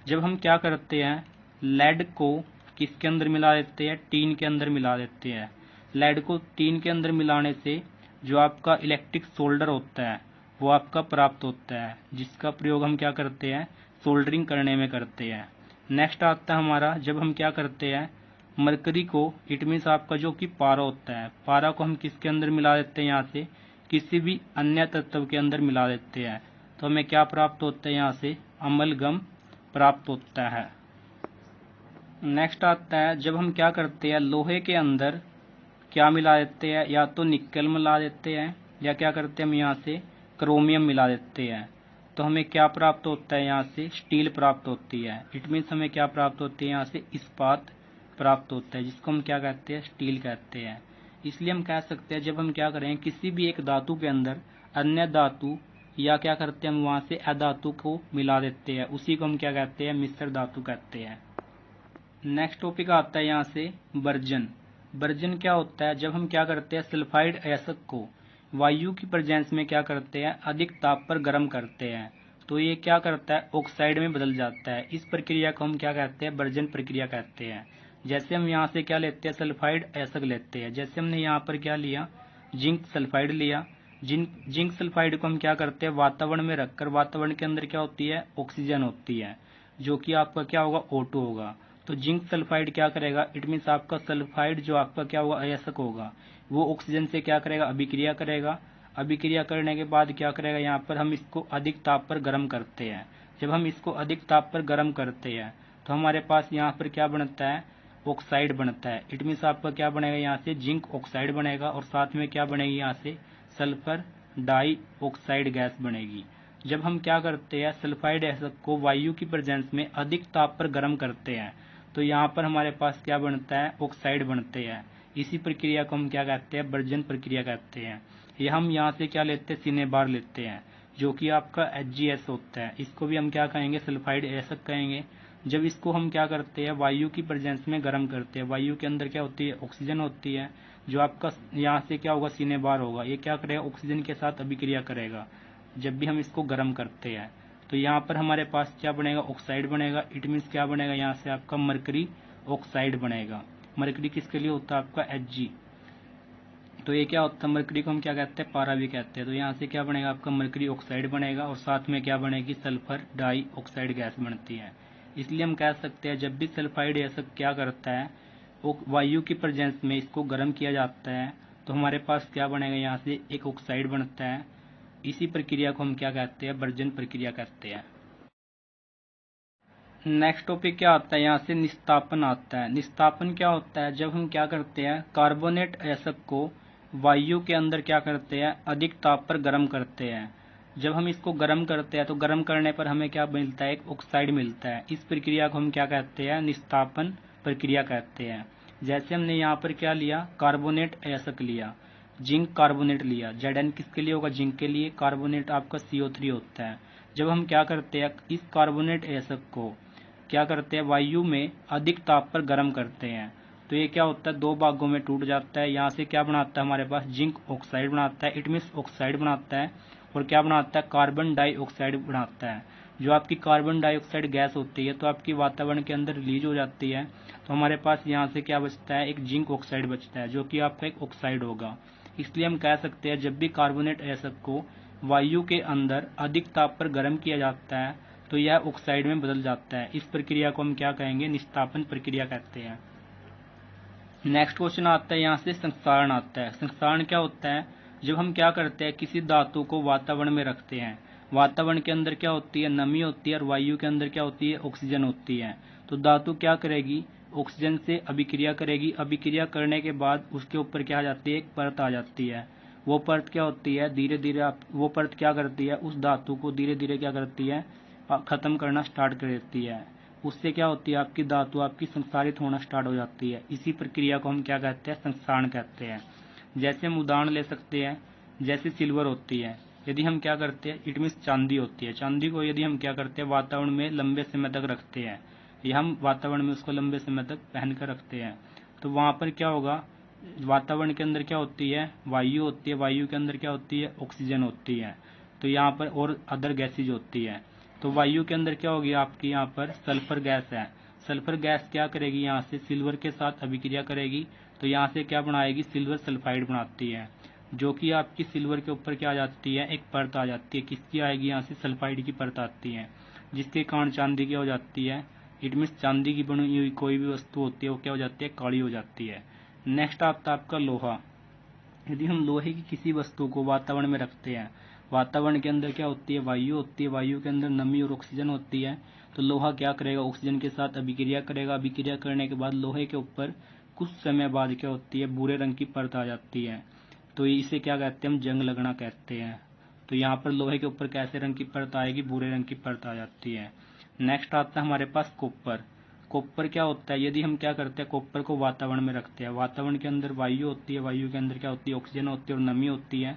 जब हम क्या करते हैं, लेड को किसके अंदर मिला देते हैं, टीन के अंदर मिला देते हैं। लेड को टीन के अंदर मिलाने से जो आपका इलेक्ट्रिक सोल्डर होता है वो आपका प्राप्त होता है, जिसका प्रयोग हम क्या करते हैं, सोल्डरिंग करने में करते हैं। नेक्स्ट आता है हमारा, जब हम क्या करते हैं, मरकरी को, इट मीन्स आपका जो कि पारा होता है, पारा को हम किसके अंदर मिला देते हैं, यहाँ से किसी भी अन्य तत्व के अंदर मिला देते हैं तो हमें क्या प्राप्त होता है, यहाँ से अमलगम प्राप्त होता है। नेक्स्ट आता है, जब हम क्या करते हैं लोहे के अंदर क्या मिला देते हैं, या तो निकल मिला देते हैं या क्या करते हैं हम यहाँ से क्रोमियम मिला देते हैं, तो हमें क्या प्राप्त होता है, यहाँ से स्टील प्राप्त होती है। इट मीन्स हमें क्या प्राप्त होती है, यहाँ से इस्पात प्राप्त होता है, जिसको हम क्या कहते हैं, स्टील कहते हैं। इसलिए हम कह सकते हैं जब हम क्या करें किसी भी एक धातु के अंदर अन्य धातु या क्या करते हैं हम वहाँ से अधातु को मिला देते हैं, उसी को हम क्या कहते हैं, मिश्र धातु कहते हैं। नेक्स्ट टॉपिक आता है यहाँ से बर्जन। बर्जन क्या होता है, जब हम क्या करते हैं सल्फाइड अयस्क को वायु की प्रेजेंस में क्या करते हैं अधिक ताप पर गर्म करते हैं, तो ये क्या करता है ऑक्साइड में बदल जाता है। इस प्रक्रिया को हम क्या कहते हैं, बर्जन प्रक्रिया कहते हैं। जैसे हम यहाँ से क्या लेते हैं, सल्फाइड अयस्क लेते हैं। जैसे हमने यहाँ पर क्या लिया, जिंक सल्फाइड लिया। जिंक सल्फाइड को हम क्या करते हैं वातावरण में रखकर, वातावरण के अंदर क्या होती है, ऑक्सीजन होती है, जो कि आपका क्या होगा, O2 होगा। तो जिंक सल्फाइड क्या करेगा, इट मीन्स आपका सल्फाइड जो आपका क्या होगा अयस्क होगा, वो ऑक्सीजन से क्या करेगा, अभिक्रिया करेगा। अभिक्रिया करने के बाद क्या करेगा, यहाँ पर हम इसको अधिक ताप पर गर्म करते हैं। जब हम इसको अधिक ताप पर गर्म करते हैं तो हमारे पास यहाँ पर क्या बनता है, ऑक्साइड बनता है। इट मीन्स आपका क्या बनेगा, यहाँ से जिंक ऑक्साइड बनेगा और साथ में क्या बनेगी, यहाँ से सल्फर डाई ऑक्साइड गैस बनेगी। जब हम क्या करते हैं सल्फाइड अयस्क को वायु की प्रेजेंस में अधिक ताप पर गर्म करते हैं तो यहाँ पर हमारे पास क्या बनता है, ऑक्साइड बनते हैं। इसी प्रक्रिया को हम क्या कहते हैं, बर्जन प्रक्रिया कहते हैं। ये हम यहाँ से क्या लेते हैं, सिनेबार लेते हैं, जो कि आपका HgS होता है। इसको भी हम क्या कहेंगे, सल्फाइड अयस्क कहेंगे। जब इसको हम क्या करते हैं वायु की प्रेजेंस में गर्म करते हैं, वायु के अंदर क्या होती है, ऑक्सीजन होती है, जो आपका यहाँ से क्या होगा, सिनेबार होगा। ये क्या करेगा, ऑक्सीजन के साथ अभिक्रिया करेगा जब भी हम इसको गर्म करते हैं। तो यहाँ पर हमारे पास क्या बनेगा, ऑक्साइड बनेगा। इट मीन्स क्या बनेगा, यहाँ से आपका मरकरी ऑक्साइड बनेगा। मरकरी किसके लिए होता है, आपका Hg। तो ये क्या होता है, मरकरी को हम क्या कहते हैं, पारा भी कहते हैं। तो यहाँ से क्या बनेगा, आपका मरकरी ऑक्साइड बनेगा और साथ में क्या बनेगी, सल्फर डाई ऑक्साइड गैस बनती है। इसलिए हम कह सकते हैं जब भी सल्फाइड अयस्क क्या करता है, वो वायु की प्रेजेंस में इसको गर्म किया जाता है तो हमारे पास क्या बनेगा, यहाँ से एक ऑक्साइड बनता है। इसी प्रक्रिया को हम क्या कहते हैं, बर्जन प्रक्रिया कहते हैं। नेक्स्ट टॉपिक क्या आता है, यहाँ से निस्तापन आता है। निस्तापन क्या होता है, जब हम क्या करते हैं कार्बोनेट अयस्क को वायु के अंदर क्या करते हैं अधिक ताप पर गर्म करते हैं। जब हम इसको गर्म करते हैं तो गर्म करने पर हमें क्या मिलता है, एक ऑक्साइड मिलता है। इस प्रक्रिया को हम क्या कहते हैं, निस्तापन प्रक्रिया कहते हैं। जैसे हमने यहाँ पर क्या लिया, कार्बोनेट अयस्क लिया, जिंक कार्बोनेट लिया। Zn किसके लिए होगा, जिंक के लिए। कार्बोनेट आपका CO3 होता है। जब हम क्या करते हैं इस कार्बोनेट अयस्क को क्या करते हैं वायु में अधिक ताप पर गर्म करते हैं तो ये क्या होता है, दो भागों में टूट जाता है। यहाँ से क्या बनाता है, हमारे पास जिंक ऑक्साइड बनाता है, इट मीन्स ऑक्साइड बनाता है। और क्या बनाता है, कार्बन डाइऑक्साइड बनाता है। जो आपकी कार्बन डाइऑक्साइड गैस होती है तो आपकी वातावरण के अंदर रिलीज हो जाती है। तो हमारे पास यहाँ से क्या बचता है, एक जिंक ऑक्साइड बचता है, जो कि आपका एक ऑक्साइड होगा। इसलिए हम कह सकते हैं जब भी कार्बोनेट अयस्क को वायु के अंदर अधिक ताप पर गर्म किया जाता है तो यह ऑक्साइड में बदल जाता है। इस प्रक्रिया को हम क्या कहेंगे, निस्तापन प्रक्रिया कहते हैं। नेक्स्ट क्वेश्चन आता है, यहाँ से संक्षारण आता है। संक्षारण क्या होता है, जब हम क्या करते हैं किसी धातु को वातावरण में रखते हैं। वातावरण के अंदर क्या होती है, नमी होती है, और वायु के अंदर क्या होती है, ऑक्सीजन होती है। तो धातु क्या करेगी, ऑक्सीजन से अभिक्रिया करेगी। अभिक्रिया करने के बाद उसके ऊपर क्या आ जाती है, एक परत आ जाती है। वो परत क्या होती है, धीरे धीरे वो परत क्या करती है, उस धातु को धीरे धीरे क्या करती है, खत्म करना स्टार्ट कर देती है। उससे क्या होती है, आपकी धातु आपकी संसारित होना स्टार्ट हो जाती है। इसी प्रक्रिया को हम क्या कहते हैं, संक्षारण कहते हैं। जैसे हम उदाहरण ले सकते हैं, जैसे सिल्वर होती है, यदि हम क्या करते हैं, इट मीन्स चांदी होती है। चांदी को यदि हम क्या करते हैं वातावरण में लंबे समय तक रखते हैं, या हम वातावरण में उसको लंबे समय तक पहन कर रखते हैं, तो वहाँ पर क्या होगा, वातावरण के अंदर क्या होती है, वायु होती है, वायु के अंदर क्या होती है, ऑक्सीजन होती है। तो यहाँ पर और अदर गैसेज होती है। तो वायु के अंदर क्या होगी, आपकी यहाँ पर सल्फर गैस है। सल्फर गैस क्या करेगी, यहाँ से सिल्वर के साथ अभिक्रिया करेगी, तो यहाँ से क्या बनाएगी, सिल्वर सल्फाइड बनाती है, जो कि आपकी सिल्वर के ऊपर क्या आ जाती है, एक परत आ जाती है। किसकी आएगी, यहाँ से सल्फाइड की परत आती है, जिसके कारण चांदी क्या हो जाती है, इट मीन्स चांदी की बनी हुई कोई भी वस्तु होती है वो क्या हो जाती है, काली हो जाती है। नेक्स्ट आता है आपका लोहा। यदि हम लोहे की किसी वस्तु को वातावरण में रखते हैं, वातावरण के अंदर क्या होती है, वायु होती है, वायु के अंदर नमी और ऑक्सीजन होती है, तो लोहा क्या करेगा, ऑक्सीजन के साथ अभिक्रिया करेगा। अभिक्रिया करने के बाद लोहे के ऊपर कुछ समय बाद क्या होती है, भूरे रंग की परत आ जाती है। तो इसे क्या कहते हैं, हम जंग लगना कहते हैं। तो यहाँ पर लोहे के ऊपर कैसे रंग की परत आएगी, भूरे रंग की परत आ जाती है। नेक्स्ट आता है हमारे पास कॉपर। कॉपर क्या होता है, यदि हम क्या करते हैं, कॉपर को वातावरण में रखते हैं, वातावरण के अंदर वायु होती है, वायु के अंदर क्या होती है, ऑक्सीजन होती है और नमी होती है,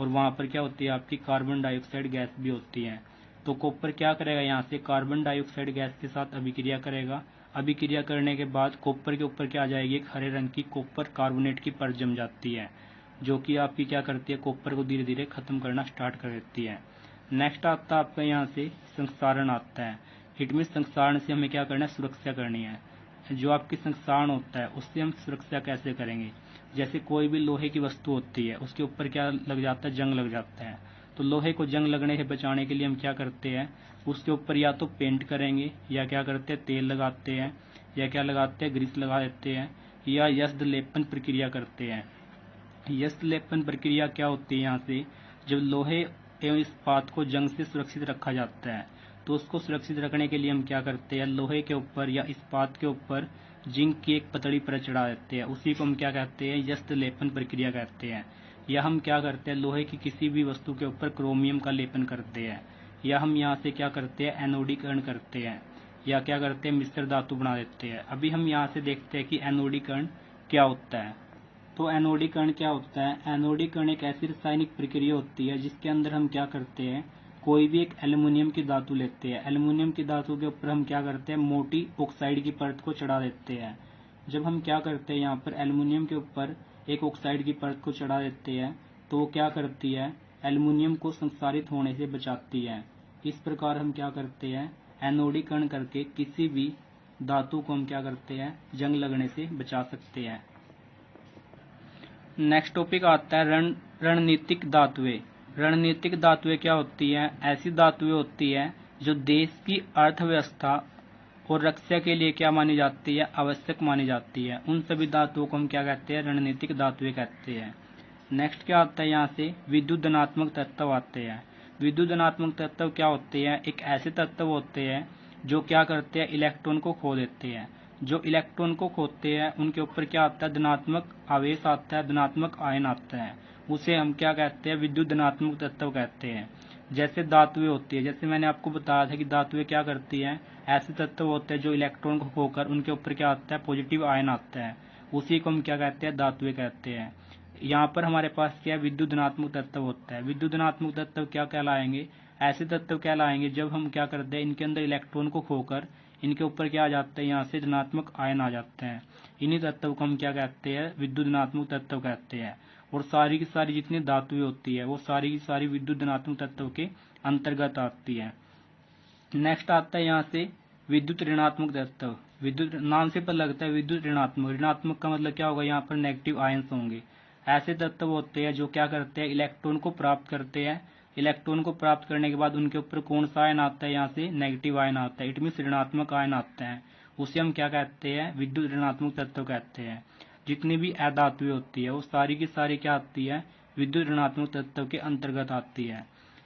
और वहां पर क्या होती है, आपकी कार्बन डाइऑक्साइड गैस भी होती है। तो कॉपर क्या करेगा, यहाँ से कार्बन डाइऑक्साइड गैस के साथ अभिक्रिया करेगा। अभिक्रिया करने के बाद कॉपर के ऊपर क्या आ जाएगी, एक हरे रंग की कॉपर कार्बोनेट की परत जम जाती है, जो कि आपकी क्या करती है, कॉपर को धीरे धीरे खत्म करना स्टार्ट कर देती है। नेक्स्ट आता है आपका यहाँ से संसारण आता है। इट मीन संसारण से हमें क्या करना है, सुरक्षा करनी है। जो आपकी संसारण होता है उससे हम सुरक्षा कैसे करेंगे, जैसे कोई भी लोहे की वस्तु होती है उसके ऊपर क्या लग जाता है, जंग लग जाता है। तो लोहे को जंग लगने से बचाने के लिए हम क्या करते हैं, उसके ऊपर या तो पेंट करेंगे, या क्या करते हैं, तेल लगाते हैं, या क्या लगाते हैं, ग्रीस लगा देते हैं, या यस्द लेपन प्रक्रिया करते हैं। यस्द लेपन प्रक्रिया क्या होती है, यहाँ से जब लोहे एवं इस्पात को जंग से सुरक्षित रखा जाता है, तो उसको सुरक्षित रखने के लिए हम क्या करते हैं, लोहे के ऊपर या इस्पात के ऊपर जिंक की एक पतली परत चढ़ा देते हैं। उसी को हम क्या कहते हैं, यस्द लेपन प्रक्रिया कहते हैं। या हम क्या करते हैं, लोहे की किसी भी वस्तु के ऊपर क्रोमियम का लेपन करते हैं, या हम यहाँ से क्या करते हैं, एनोडीकरण करते हैं, या क्या करते हैं, मिश्र धातु बना देते हैं। अभी हम यहाँ से देखते हैं कि एनोडीकरण क्या होता है। तो एनोडीकरण क्या होता है, एनोडीकरण एक ऐसी रासायनिक प्रक्रिया होती है जिसके अंदर हम क्या करते हैं, कोई भी एक एल्युमिनियम की धातु लेते हैं, एल्युमिनियम की धातु के ऊपर हम क्या करते हैं, मोटी ऑक्साइड की परत को चढ़ा देते हैं। जब हम क्या करते हैं, यहाँ पर एल्युमिनियम के ऊपर एक ऑक्साइड की परत को चढ़ा देते हैं, तो वो क्या करती है, एल्युमिनियम को संसारित होने से बचाती है। इस प्रकार हम क्या करते हैं, एनोडीकरण करके किसी भी धातु को हम क्या करते हैं, जंग लगने से बचा सकते हैं। नेक्स्ट टॉपिक आता है रणनीतिक धातुएं। रणनीतिक धातुएं क्या होती हैं, ऐसी धातुएं होती हैं जो देश की अर्थव्यवस्था और रक्षा के लिए क्या मानी जाती है, आवश्यक मानी जाती है। उन सभी धातुओं को हम क्या कहते हैं, रणनीतिक धातुएं कहते हैं। नेक्स्ट क्या आता है, यहाँ से विद्युत धनात्मक तत्व आते हैं। विद्युत धनात्मक तत्व क्या होते हैं, एक ऐसे तत्व होते हैं जो क्या करते हैं, इलेक्ट्रॉन को खो देते हैं। जो इलेक्ट्रॉन को खोते हैं उनके ऊपर क्या आता है, धनात्मक आवेश आता है, धनात्मक आयन आता है। उसे हम क्या कहते हैं, विद्युत धनात्मक तत्व कहते हैं। जैसे धातुएं होती है, जैसे मैंने आपको बताया था कि धातुएं क्या करती हैं, ऐसे तत्व होते हैं जो इलेक्ट्रॉन को खोकर उनके ऊपर क्या आता है, पॉजिटिव आयन आता है। उसी को हम क्या कहते हैं, धातुएं कहते हैं। यहाँ पर हमारे पास क्या विद्युत धनात्मक तत्व होता है। विद्युत धनात्मक तत्व क्या कहलाएंगे, ऐसे तत्व कहलाएंगे जब हम क्या करते हैं, इनके अंदर इलेक्ट्रॉन को खोकर इनके ऊपर क्या आ जाता है, यहाँ से धनात्मक आयन आ जाते हैं। इन्हीं तत्व को हम क्या कहते हैं, विद्युत धनात्मक तत्व कहते हैं। और सारी की सारी जितनी धातुएं होती है वो सारी की सारी विद्युत धनात्मक तत्व के अंतर्गत आती है। नेक्स्ट आता है यहाँ से विद्युत ऋणात्मक तत्व। विद्युत नाम से पता लगता है विद्युत ऋणात्मक, ऋणात्मक का मतलब क्या होगा, यहाँ पर नेगेटिव आयन्स होंगे। ऐसे तत्व होते हैं जो क्या करते हैं, इलेक्ट्रॉन को प्राप्त करते हैं। इलेक्ट्रॉन को प्राप्त करने के बाद उनके ऊपर कौन सा आयन आता है, यहाँ से नेगेटिव आयन आता है, इट मीन्स ऋणात्मक आयन आता है। उसे हम क्या कहते हैं, विद्युत ऋणात्मक तत्व कहते हैं। जितनी भी अधातुएं होती है वो सारी की सारी क्या आती है, विद्युत ऋणात्मक तत्व के अंतर्गत आती है।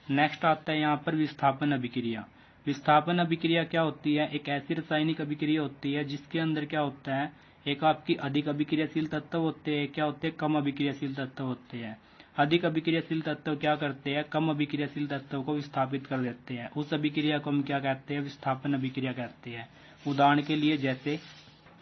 नेक्स्ट आता है यहाँ पर विस्थापन अभिक्रिया। विस्थापन अभिक्रिया क्या होती है, एक ऐसी रासायनिक अभिक्रिया होती है जिसके अंदर क्या होता है, एक आपकी अधिक अभिक्रियाशील तत्व होते हैं, क्या होते हैं, कम अभिक्रियाशील तत्व होते हैं। अधिक अभिक्रियाशील तत्व क्या करते हैं, कम अभिक्रियाशील तत्व को विस्थापित कर देते हैं। उस अभिक्रिया को हम क्या कहते हैं, विस्थापन अभिक्रिया कहते हैं। उदाहरण के लिए जैसे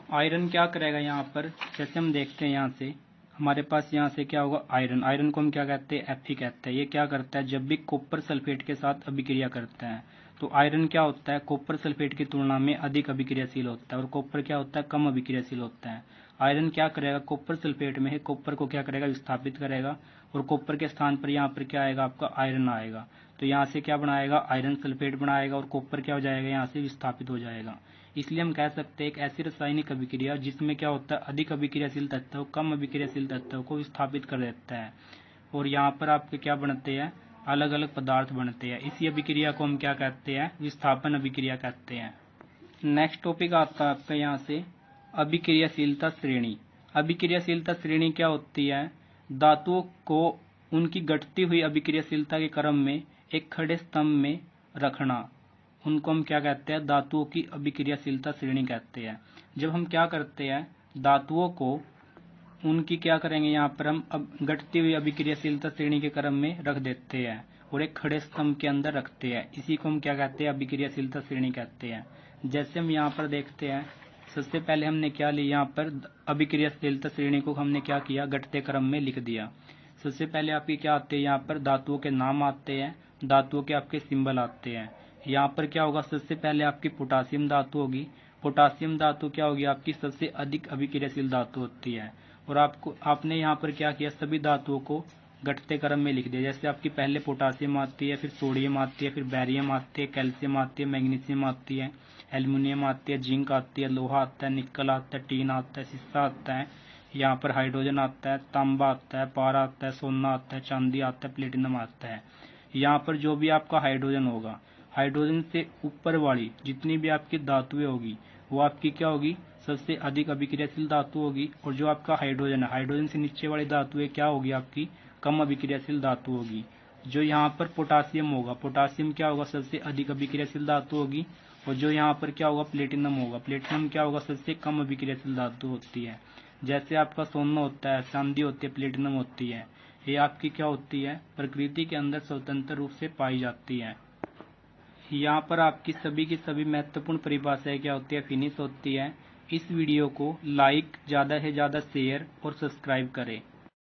आयरन क्या करेगा, यहाँ पर जैसे हम देखते हैं, यहाँ से हमारे पास यहाँ से क्या होगा, आयरन, आयरन को हम क्या कहते हैं, Fe कहते हैं। ये क्या करता है, जब भी कॉपर सल्फेट के साथ अभिक्रिया करता है तो आयरन क्या होता है, कॉपर सल्फेट की तुलना में अधिक अभिक्रियाशील होता है, और कॉपर क्या होता है, कम अभिक्रियाशील होता है। आयरन क्या करेगा, कॉपर सल्फेट में है, कॉपर को क्या करेगा, विस्थापित करेगा, और कॉपर के स्थान पर यहाँ पर क्या आएगा, आपका आयरन आएगा। तो यहाँ से क्या बनाएगा, आयरन सल्फेट बनाएगा, और कॉपर क्या हो जाएगा, यहाँ से विस्थापित हो जाएगा। इसलिए हम कह सकते हैं एक ऐसी रासायनिक अभिक्रिया जिसमें क्या होता है, अधिक अभिक्रियाशील तत्व कम अभिक्रियाशील तत्व को विस्थापित कर देता है, और यहाँ पर आपके क्या बनते हैं, अलग अलग पदार्थ बनते हैं। इसी अभिक्रिया को हम क्या कहते हैं, विस्थापन अभिक्रिया कहते हैं। नेक्स्ट टॉपिक आता है आपका यहाँ से अभिक्रियाशीलता श्रेणी। अभिक्रियाशीलता श्रेणी क्या होती है, धातुओं को उनकी घटती हुई अभिक्रियाशीलता के क्रम में एक खड़े स्तंभ में रखना, उनको हम क्या कहते हैं, धातुओं की अभिक्रियाशीलता श्रेणी कहते हैं। जब हम क्या करते हैं, धातुओं को उनकी क्या करेंगे, यहाँ पर हम घटती हुई अभिक्रियाशीलता श्रेणी के क्रम में रख देते हैं और एक खड़े स्तंभ के अंदर रखते हैं, इसी को हम क्या कहते हैं, अभिक्रियाशीलता श्रेणी कहते हैं। जैसे हम यहाँ पर देखते हैं, सबसे पहले हमने क्या लिया, यहाँ पर अभिक्रियाशीलता श्रेणी को हमने क्या किया, घटते क्रम में लिख दिया। सबसे पहले आपकी क्या आते हैं, यहाँ पर धातुओं के नाम आते हैं, धातुओं के आपके सिंबल आते हैं। यहाँ पर क्या होगा, सबसे पहले आपकी पोटासियम धातु होगी। पोटासियम धातु क्या होगी, आपकी सबसे अधिक अभिक्रियाशील धातु होती है। और आपने यहाँ पर क्या किया, सभी धातुओं को घटते क्रम में लिख दिया। जैसे आपकी पहले पोटासियम आती है, फिर सोडियम आती है, फिर बैरियम आती है, कैल्शियम आती है, मैग्नीशियम आती है, एल्युमिनियम आती है, जिंक आती है, लोहा आता है, निकल आता है, टीन आता है, शीशा आता है, यहाँ पर हाइड्रोजन आता है, तांबा आता है, पारा आता है, सोना आता है, चांदी आता है, प्लेटिनम आता है। यहाँ पर जो भी आपका हाइड्रोजन होगा, हाइड्रोजन से ऊपर वाली जितनी भी आपकी धातुएं होगी वो आपकी क्या होगी, सबसे अधिक अभिक्रियाशील धातु होगी। और जो आपका हाइड्रोजन है, हाइड्रोजन से नीचे वाली धातुएं क्या होगी, आपकी कम अभिक्रियाशील धातु होगी। जो यहाँ पर पोटासियम होगा, पोटासियम क्या होगा, सबसे अधिक अभिक्रियाशील धातु होगी। और जो यहाँ पर क्या होगा, प्लेटिनम होगा, प्लेटिनम क्या होगा, सबसे कम अभिक्रियाशील धातु होती है। जैसे आपका सोना होता है, चांदी होती है, प्लेटिनम होती है, ये आपकी क्या होती है, प्रकृति के अंदर स्वतंत्र रूप से पाई जाती है। यहाँ पर आपकी सभी की सभी महत्वपूर्ण परिभाषाएं क्या होती है, फिनिश होती है। इस वीडियो को लाइक, ज़्यादा से ज़्यादा शेयर और सब्सक्राइब करें।